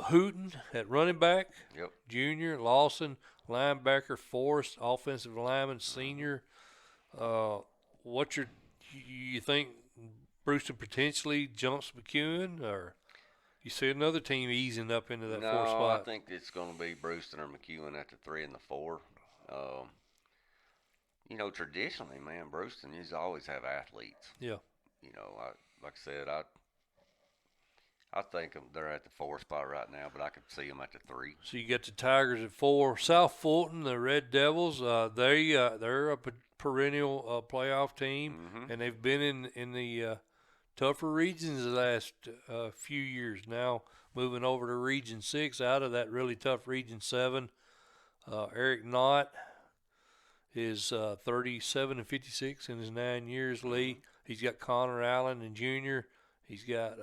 Hooten at running back, Yep. junior. Lawson, linebacker. Forrest, offensive lineman, senior. What's your you think Brewston potentially jumps McEwen, or you see another team easing up into that fourth No, I spot? think it's going to be Brewston or McEwen at the 3 and the 4. Um, traditionally, man, Brewston used to always have athletes. Yeah. Like I said, I think they're at the 4 spot right now, but I could see them at the 3. So you get the Tigers at 4. South Fulton, the Red Devils. They're a perennial playoff team, Mm-hmm. and they've been in the tougher regions the last few years. Now moving over to Region 6 out of that really tough Region 7. Eric Knott is 37 and 56 in his 9 years. Lee. Mm-hmm. He's got Connor Allen and Jr. He's got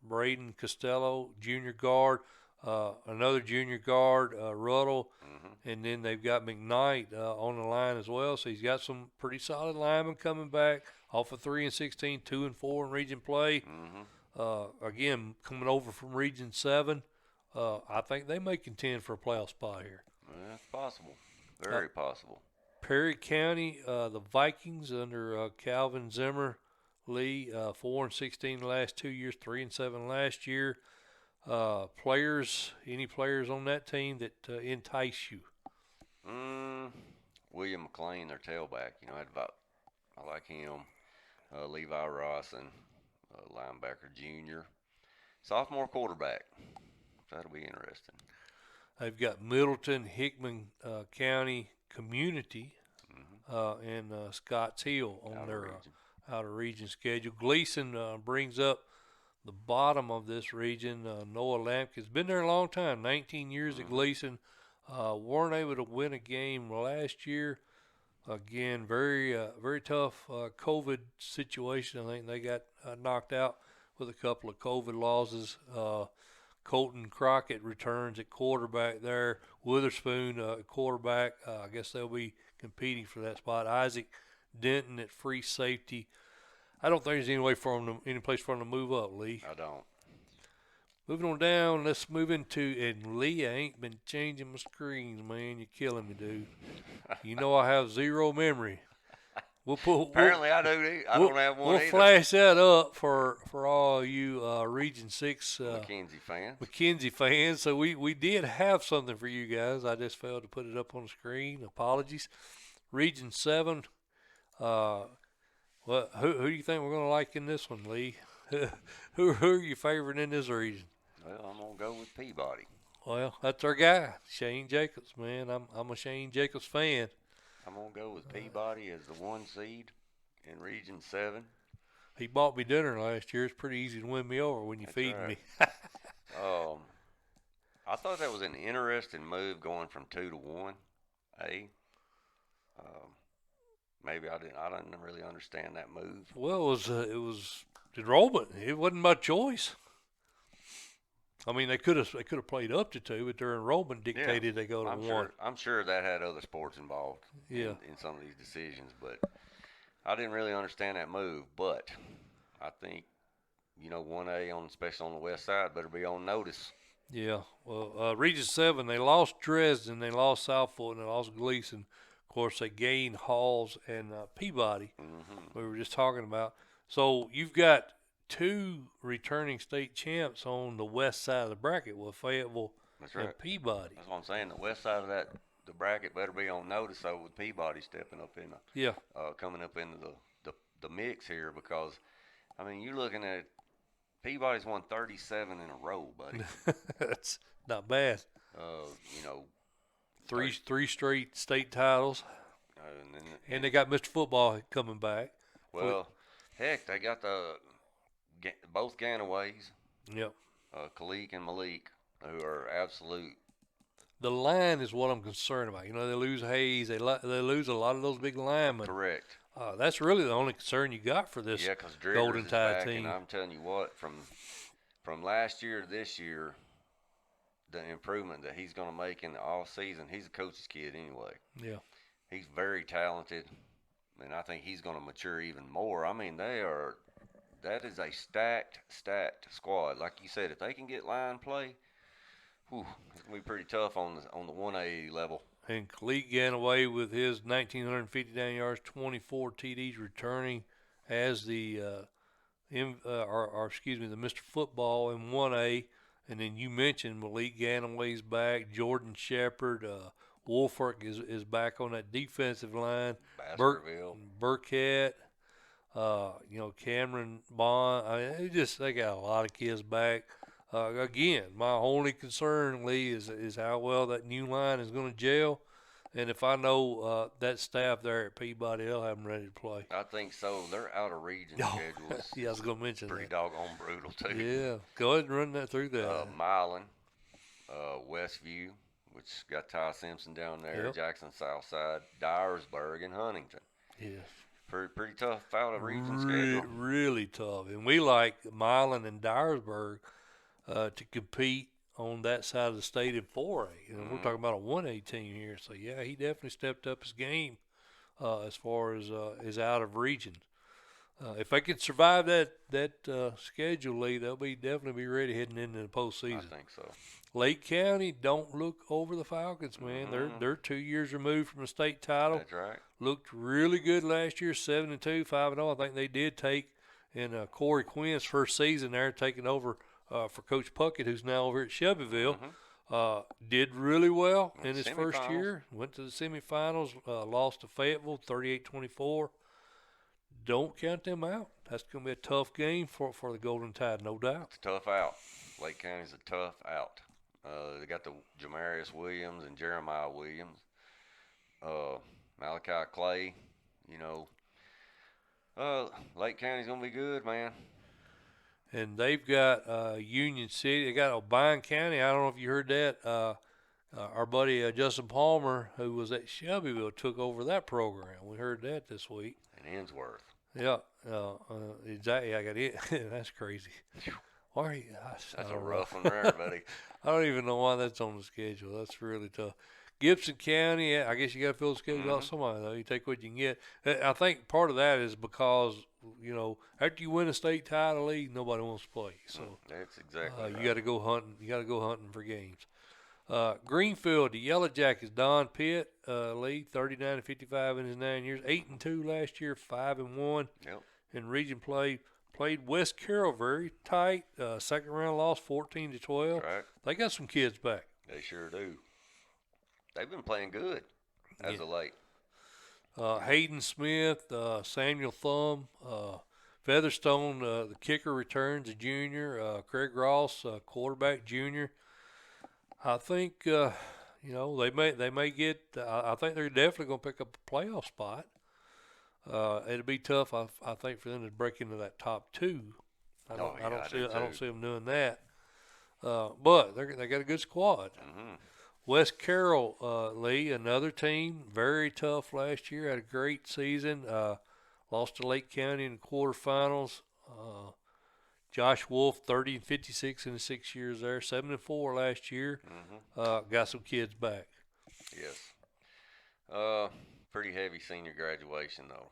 Braden Costello, junior guard, another junior guard, Ruddle, Mm-hmm. and then they've got McKnight on the line as well. So he's got some pretty solid linemen coming back off of 3 and 16, 2 and 4 in region play. Mm-hmm. Again, coming over from Region 7, I think they may contend for a playoff spot here. Well, that's possible. Very possible. Perry County, the Vikings under Calvin Zimmer, Lee, 4 and 16 the last 2 years, 3 and 7 last year. Any players on that team that entice you? William McLean, their tailback. I like him. Levi Rawson, linebacker, junior. Sophomore quarterback. That'll be interesting. They've got Middleton, Hickman County Community, Mm-hmm. and Scotts Hill on Out of their region. out of region schedule. Gleason brings up the bottom of this region. Noah Lampkin's been there a long time, 19 years at Mm-hmm. Gleason. Weren't able to win a game last year. Again, very tough COVID situation. I think they got knocked out with a couple of COVID losses. Colton Crockett returns at quarterback there. Witherspoon at quarterback. I guess they'll be competing for that spot. Isaac Denton at free safety. I don't think there's any place for him to move up, Lee. I don't. Moving on down, let's move into, and Lee, I ain't been changing my screens, man. You're killing me, dude. You know I have zero memory. Apparently, I do. I don't have one We'll either. flash that up for all you Region 6 McKenzie fans. So we did have something for you guys. I just failed to put it up on the screen. Apologies. Region 7. Who do you think we're going to like in this one, Lee? who are you favoring in this region? Well, I'm gonna go with Peabody. Well, that's our guy, Shane Jacobs, man. I'm a Shane Jacobs fan. I'm gonna go with Peabody as the 1 seed in Region 7. He bought me dinner last year. It's pretty easy to win me over when you That's feed right. me. I thought that was an interesting move going from 2 to 1. Maybe I didn't really understand that move. Well, it was enrollment. It wasn't my choice. I mean, they could have played up to 2, but their enrollment dictated they go to 1. I'm sure that had other sports involved. Yeah. In some of these decisions, but I didn't really understand that move. But I think 1A especially on the west side better be on notice. Yeah. Well, Region 7, they lost Dresden, they lost South Fulton, they lost Gleason. Of course, they gained Halls and Peabody. Mm-hmm. We were just talking about. So you've got 2 returning state champs on the west side of the bracket with Fayetteville That's right. and Peabody. That's what I'm saying. The west side of the bracket better be on notice. So with Peabody stepping up Yeah. coming up into the mix here, because I mean you're looking at Peabody's won 37 in a row, buddy. That's not bad. You know, Three straight state titles, and they got Mr. Football coming back. Well, heck, they got both Ganaways, Yep. Khalik and Malik, who are absolute. The line is what I'm concerned about. They lose Hayes. They lose a lot of those big linemen. Correct. That's really the only concern you got for this Because Golden is Tide back, team. and I'm telling you what, from last year to this year, the improvement that he's going to make in the off season, he's a coach's kid anyway. Yeah. He's very talented. and I think he's going to mature even more. I mean, that is a stacked squad. Like you said, if they can get line play, whew, it's going to be pretty tough on the 1A level. And Khalid Ganaway with his 1,959 yards, 24 TDs returning as the the Mr. Football in 1A. And then you mentioned Malik Ganaway's back, Jordan Shepard, Wolford is back on that defensive line. Baskerville. Burkett, Cameron Bond. I mean, they got a lot of kids back. Again, my only concern, Lee, is how well that new line is going to gel. And if I know that staff there at Peabody, they'll have them ready to play. I think so. Their out of region schedule is yeah, I was going to mention pretty that. doggone brutal too. Yeah, go ahead and run that through that. Milan, Westview, which got Ty Simpson down there, Yep. Jackson Southside, Dyersburg, and Huntington. Yes. Pretty tough out of region schedule. Really tough. And we like Milan and Dyersburg to compete on that side of the state in 4A. We're talking about a 1A team here. So, yeah, he definitely stepped up his game as far as out of region. If they can survive that schedule, Lee, they'll definitely be ready heading into the postseason. I think so. Lake County, don't look over the Falcons, man. They're 2 years removed from the state title. That's right. Looked really good last year, 7-2, 5-0. I think they did take in Corey Quinn's first season there, taking over for Coach Puckett, who's now over at Shelbyville. Did really well in his first year. Went to the semifinals, lost to Fayetteville 38-24. Don't count them out. That's going to be a tough game for the Golden Tide, no doubt. It's a tough out. Lake County's a tough out. They got the Jamarius Williams and Jeremiah Williams. Malachi Clay, Lake County's going to be good, man. And they've got Union City. They got O'Brien County. I don't know if you heard that. Our buddy Justin Palmer, who was at Shelbyville, took over that program. We heard that this week. And Ensworth. Yeah, exactly. I got it. That's crazy. Why are you? That's a rough one there, buddy. I don't even know why that's on the schedule. That's really tough. Gibson County, I guess you got to fill the schedule out somebody, though. You take what you can get. I think part of that is because, after you win a state title league, nobody wants to play. So that's exactly right. You got to go hunting. You got to go hunting for games. Greenfield, the Yellow Jackets, Don Pitt, lead 39-55 in his 9 years, 8-2 last year, 5-1 in region play. Played West Carroll very tight. Second round loss, 14-12. Right. They got some kids back. They sure do. They've been playing good as of late. Hayden Smith, Samuel Thumb, Featherstone, the kicker returns, a junior. Craig Ross, quarterback, junior. I think they may get. I think they're definitely going to pick up a playoff spot. It'll be tough, I think, for them to break into that top two. I don't see them doing that. But they got a good squad. Mm-hmm. West Carroll, Lee, another team, very tough last year. Had a great season. Lost to Lake County in the quarterfinals. Josh Wolf, 30-56 in the 6 years there. 7-4 last year. Got some kids back. Yes. Pretty heavy senior graduation, though.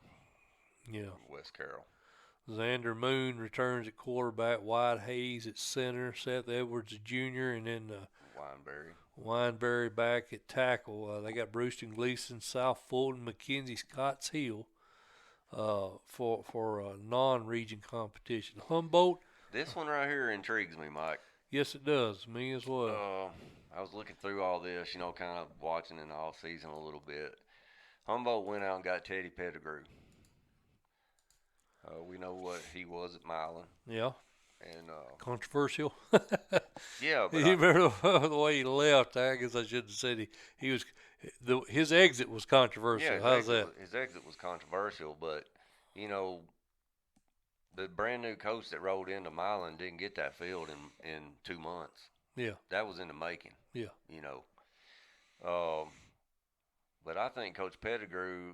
Yeah. West Carroll. Xander Moon returns at quarterback. Wyatt Hayes at center. Seth Edwards, a junior. And then Wineberry back at tackle. They got Brewster Gleason, South Fulton, McKenzie, Scotts Hill for a non-region competition. Humboldt. This one right here intrigues me, Mike. Yes, it does. Me as well. I was looking through all this, kind of watching in the off season a little bit. Humboldt went out and got Teddy Pettigrew. We know what he was at Milan. Yeah. And controversial. Yeah, but you remember the way he left? I guess I shouldn't have said he was. His exit was controversial. Yeah, how's that? His exit was controversial, but the brand new coach that rolled into Milan didn't get that field in 2 months. Yeah, that was in the making. Yeah, but I think Coach Pettigrew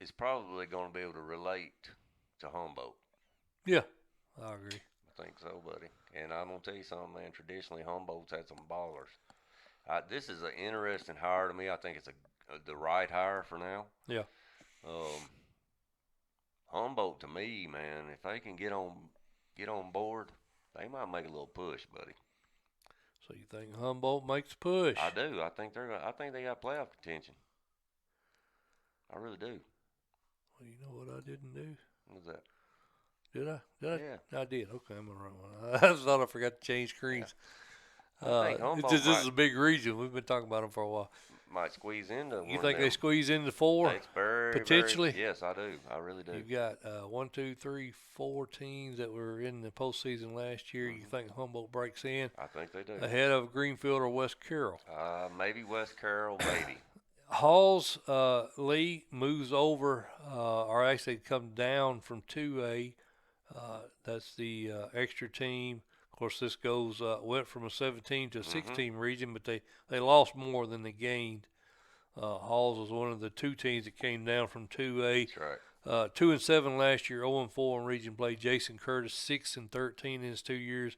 is probably going to be able to relate to Humboldt. Yeah, I agree. I think so, buddy. And I'm going to tell you something, man. Traditionally, Humboldt's had some ballers. This is an interesting hire to me. I think it's the right hire for now. Yeah. Humboldt, to me, man, if they can get on board, they might make a little push, buddy. So you think Humboldt makes a push? I do. I think they got playoff contention. I really do. Well, you know what I didn't do? What's that? Did I? Did I? Yeah. I did. Okay, I'm on the right one. I thought I forgot to change screens. I think Humboldt This is a big region. We've been talking about them for a while. might squeeze into You one think of they them. squeeze into 4? It's very, potentially? very, yes, I do. I really do. You've got 1, 2, 3, 4 teams that were in the postseason last year. You think Humboldt breaks in I think they do. ahead of Greenfield or West Carroll? Maybe West Carroll, maybe. Hall's Lee moves over, or actually come down from 2A. That's the extra team. Of course, this went from a 7-team to a 6-team region, but they lost more than they gained. Halls was one of the 2 teams that came down from 2A. That's right. 2-7 last year, 0-4 in region play. Jason Curtis 6-13 in his 2 years.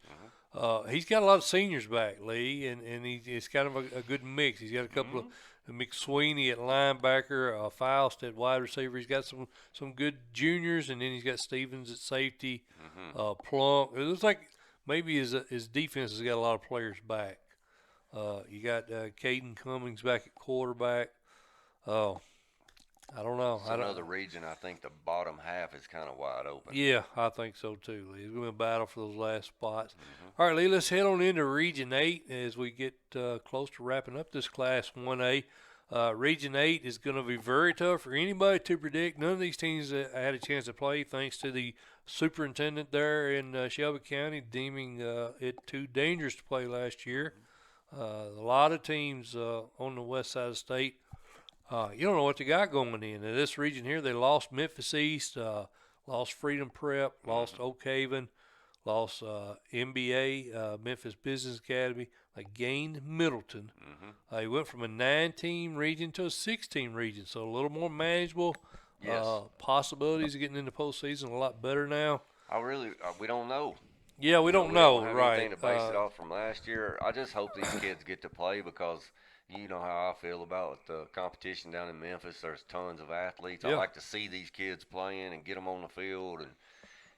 He's got a lot of seniors back, Lee, and it's kind of a good mix. He's got a couple of McSweeney at linebacker, Faust at wide receiver. He's got some good juniors, and then he's got Stevens at safety, Plunk. It looks like maybe his defense has got a lot of players back. You got Caden Cummings back at quarterback. Oh, I don't know. It's another region. I think the bottom half is kind of wide open. Yeah, I think so too, Lee. It's going to battle for those last spots. All right, Lee, let's head on into Region 8 as we get close to wrapping up this Class 1A. Region 8 is going to be very tough for anybody to predict. None of these teams had a chance to play thanks to the superintendent there in Shelby County deeming it too dangerous to play last year. A lot of teams on the west side of the state, you don't know what they got going in. In this region here, they lost Memphis East, lost Freedom Prep, lost Oak Haven, lost MBA, Memphis Business Academy. They gained Middleton. They went from a 9-team region to a 6-team region, so a little more manageable. Yes. Possibilities of getting into postseason a lot better now. We don't know. Yeah, we don't know, have right? Anything to base it off from last year. I just hope these kids get to play because you know how I feel about the competition down in Memphis. There's tons of athletes. Yeah. I like to see these kids playing and get them on the field,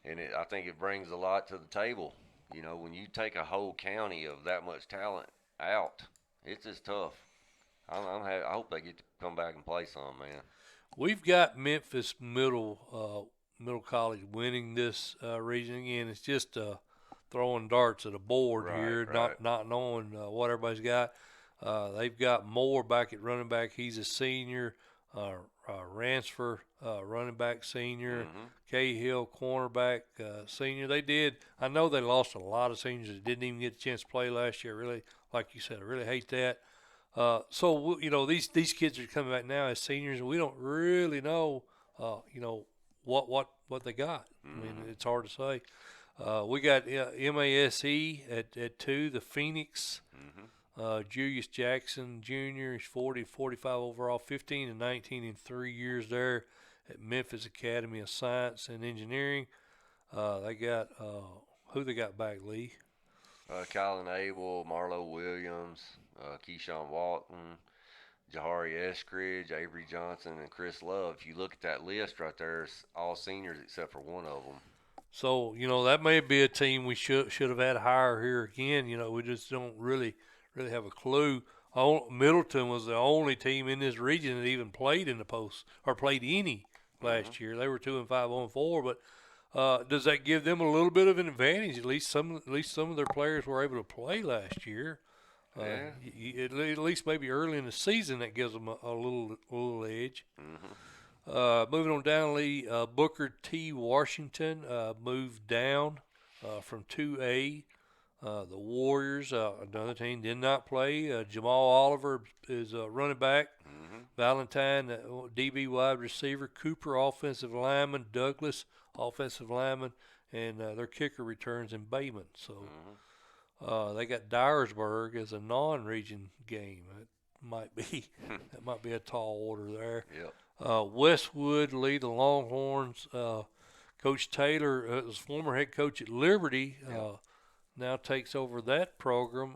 and I think it brings a lot to the table. You know, when you take a whole county of that much talent out, it's just tough. I hope they get to come back and play some, man. We've got Memphis Middle College winning this region again. It's just throwing darts at a board here, not knowing what everybody's got. They've got Moore back at running back. He's a senior. Ransford, running back senior. Cahill, cornerback, senior. I know they lost a lot of seniors that didn't even get a chance to play last year. Really, like you said, I really hate that. So you know, these kids are coming back now as seniors, and we don't really know, you know, what they got. I mean, it's hard to say. We got MASE at 2, the Phoenix. Julius Jackson Jr. is 40-45 overall, 15-19 in 3 years there at Memphis Academy of Science and Engineering. They got who they got back, Lee? Colin Abel, Marlo Williams, Keyshawn Walton, Jahari Eskridge, Avery Johnson, and Chris Love. If you look at that list right there, it's all seniors except for one of them. So, you know, that may be a team we should have had higher here again. You know, we just don't really have a clue. Middleton was the only team in this region that even played in the post or played any last year. They were 2-5 on 4, but does that give them a little bit of an advantage? At least some of their players were able to play last year. At least maybe early in the season that gives them a little edge. Moving on down, Lee, Booker T. Washington moved down from 2A. The Warriors, another team, did not play. Jamal Oliver is running back. Valentine, DB wide receiver. Cooper, offensive lineman. Douglas, offensive lineman. And their kicker returns in Bayman. So they got Dyersburg as a non-region game. That might be a tall order there. Yep. Westwood lead the Longhorns. Coach Taylor was former head coach at Liberty. Now takes over that program.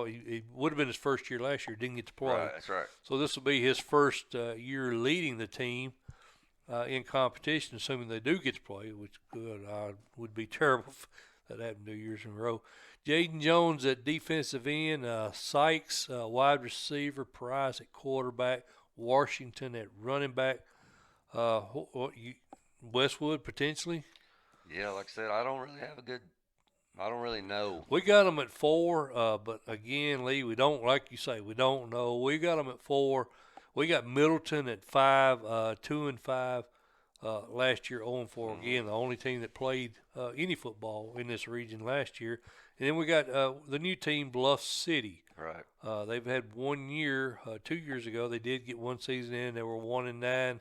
He would have been his first year last year. Didn't get to play. Right, that's right. So this will be his first year leading the team. in competition, assuming they do get to play, which good. Would be terrible if that happened 2 years in a row. Jaden Jones at defensive end, Sykes wide receiver, Price at quarterback, Washington at running back. Westwood potentially. Yeah, like I said, I don't really have a good. I don't really know. We got them at 4, but again, Lee, we don't, like you say, we don't know. We got them at 4. We got Middleton at 5, 2-5. Last year, 0-4 again, the only team that played any football in this region last year. And then we got the new team, Bluff City. Right. They've had 1 year. 2 years ago, they did get one season in. They were 1-9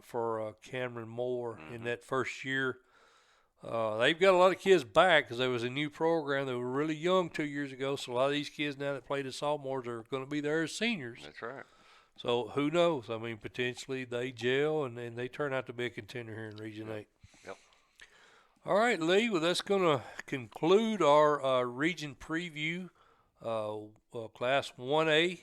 for Cameron Moore in that first year. They've got a lot of kids back because there was a new program. They were really young 2 years ago, so a lot of these kids now that played as sophomores are going to be there as seniors. That's right. So who knows? I mean, potentially they gel and they turn out to be a contender here in Region 8. Yep. All right, Lee, well, that's going to conclude our region preview, Class 1A.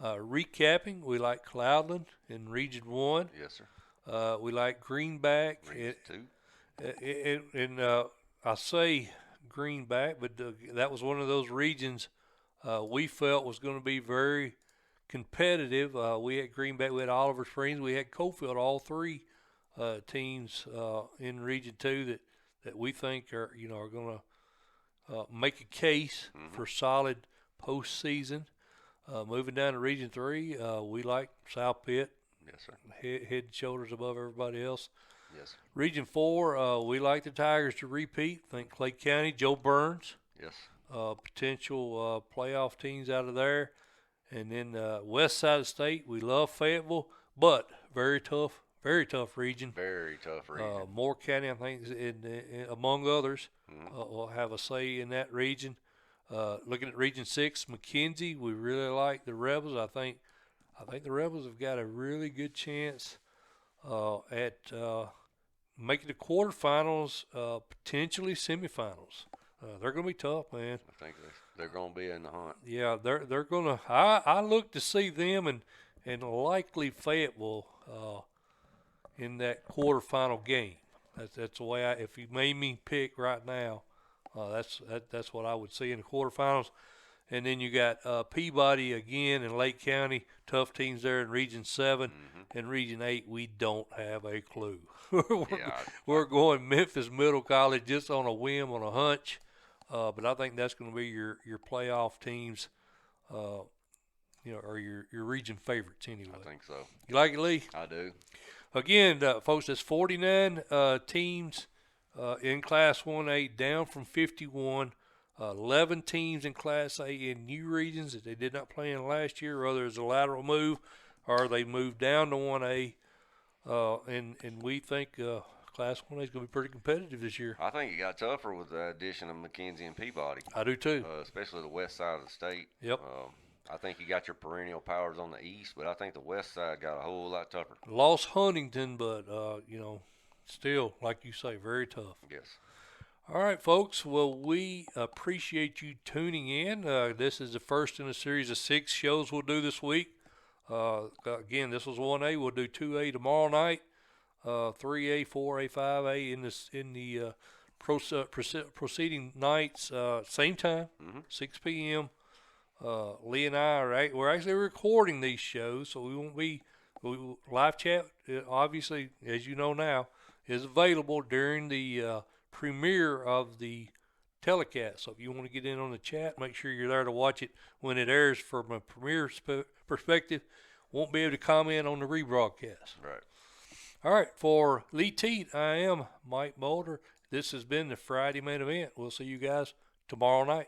Recapping, we like Cloudland in Region 1. Yes, sir. We like Greenback. Region 2. And I say Greenback, but that was one of those regions we felt was going to be very competitive. We had Greenback, we had Oliver Springs, we had Cofield, all 3 teams in Region 2 that we think are going to make a case for solid postseason. Moving down to Region 3, we like South Pitt. Yes, sir. Head and shoulders above everybody else. Yes, sir. Region 4, we like the Tigers to repeat. Think Clay County, Joe Burns. Yes. Potential playoff teams out of there. And then west side of the state, we love Fayetteville, but very tough region. Very tough region. Moore County, I think, among others, will have a say in that region. Looking at Region 6, McKenzie, we really like the Rebels. I think the Rebels have got a really good chance at making the quarterfinals, potentially semifinals. They're going to be tough, man. I think they're going to be in the hunt. Yeah, they're going to. I look to see them and likely Fayetteville in that quarterfinal game. That's the way if you made me pick right now, that's what I would see in the quarterfinals. And then you got Peabody again in Lake County, tough teams there in Region 7. In Region 8, we don't have a clue. We're going Memphis Middle College just on a whim, on a hunch. But I think that's going to be your playoff teams, or your region favorites anyway. I think so. You like it, Lee? I do. Again, folks, that's 49 teams in Class 1A, down from 51. 11 teams in Class A in new regions that they did not play in last year, whether it's a lateral move or they moved down to 1A. And we think Class 1A is going to be pretty competitive this year. I think it got tougher with the addition of McKenzie and Peabody. I do too. Especially the west side of the state. Yep. I think you got your perennial powers on the east, but I think the west side got a whole lot tougher. Lost Huntington, but, still, like you say, very tough. Yes. All right, folks. Well, we appreciate you tuning in. This is the first in a series of 6 shows we'll do this week. Again, this was 1A. We'll do 2A tomorrow night, 3A, 4A, 5A in the proceeding nights, same time, 6 p.m. Lee and I we're actually recording these shows, so we won't be live chat. Obviously, as you know now, is available during the premiere of the telecast. So if you want to get in on the chat, make sure you're there to watch it when it airs from a premiere perspective. Won't be able to comment on the rebroadcast. Right. All right. For Lee Teat, I am Mike Mulder. This has been the Friday Main Event. We'll see you guys tomorrow night.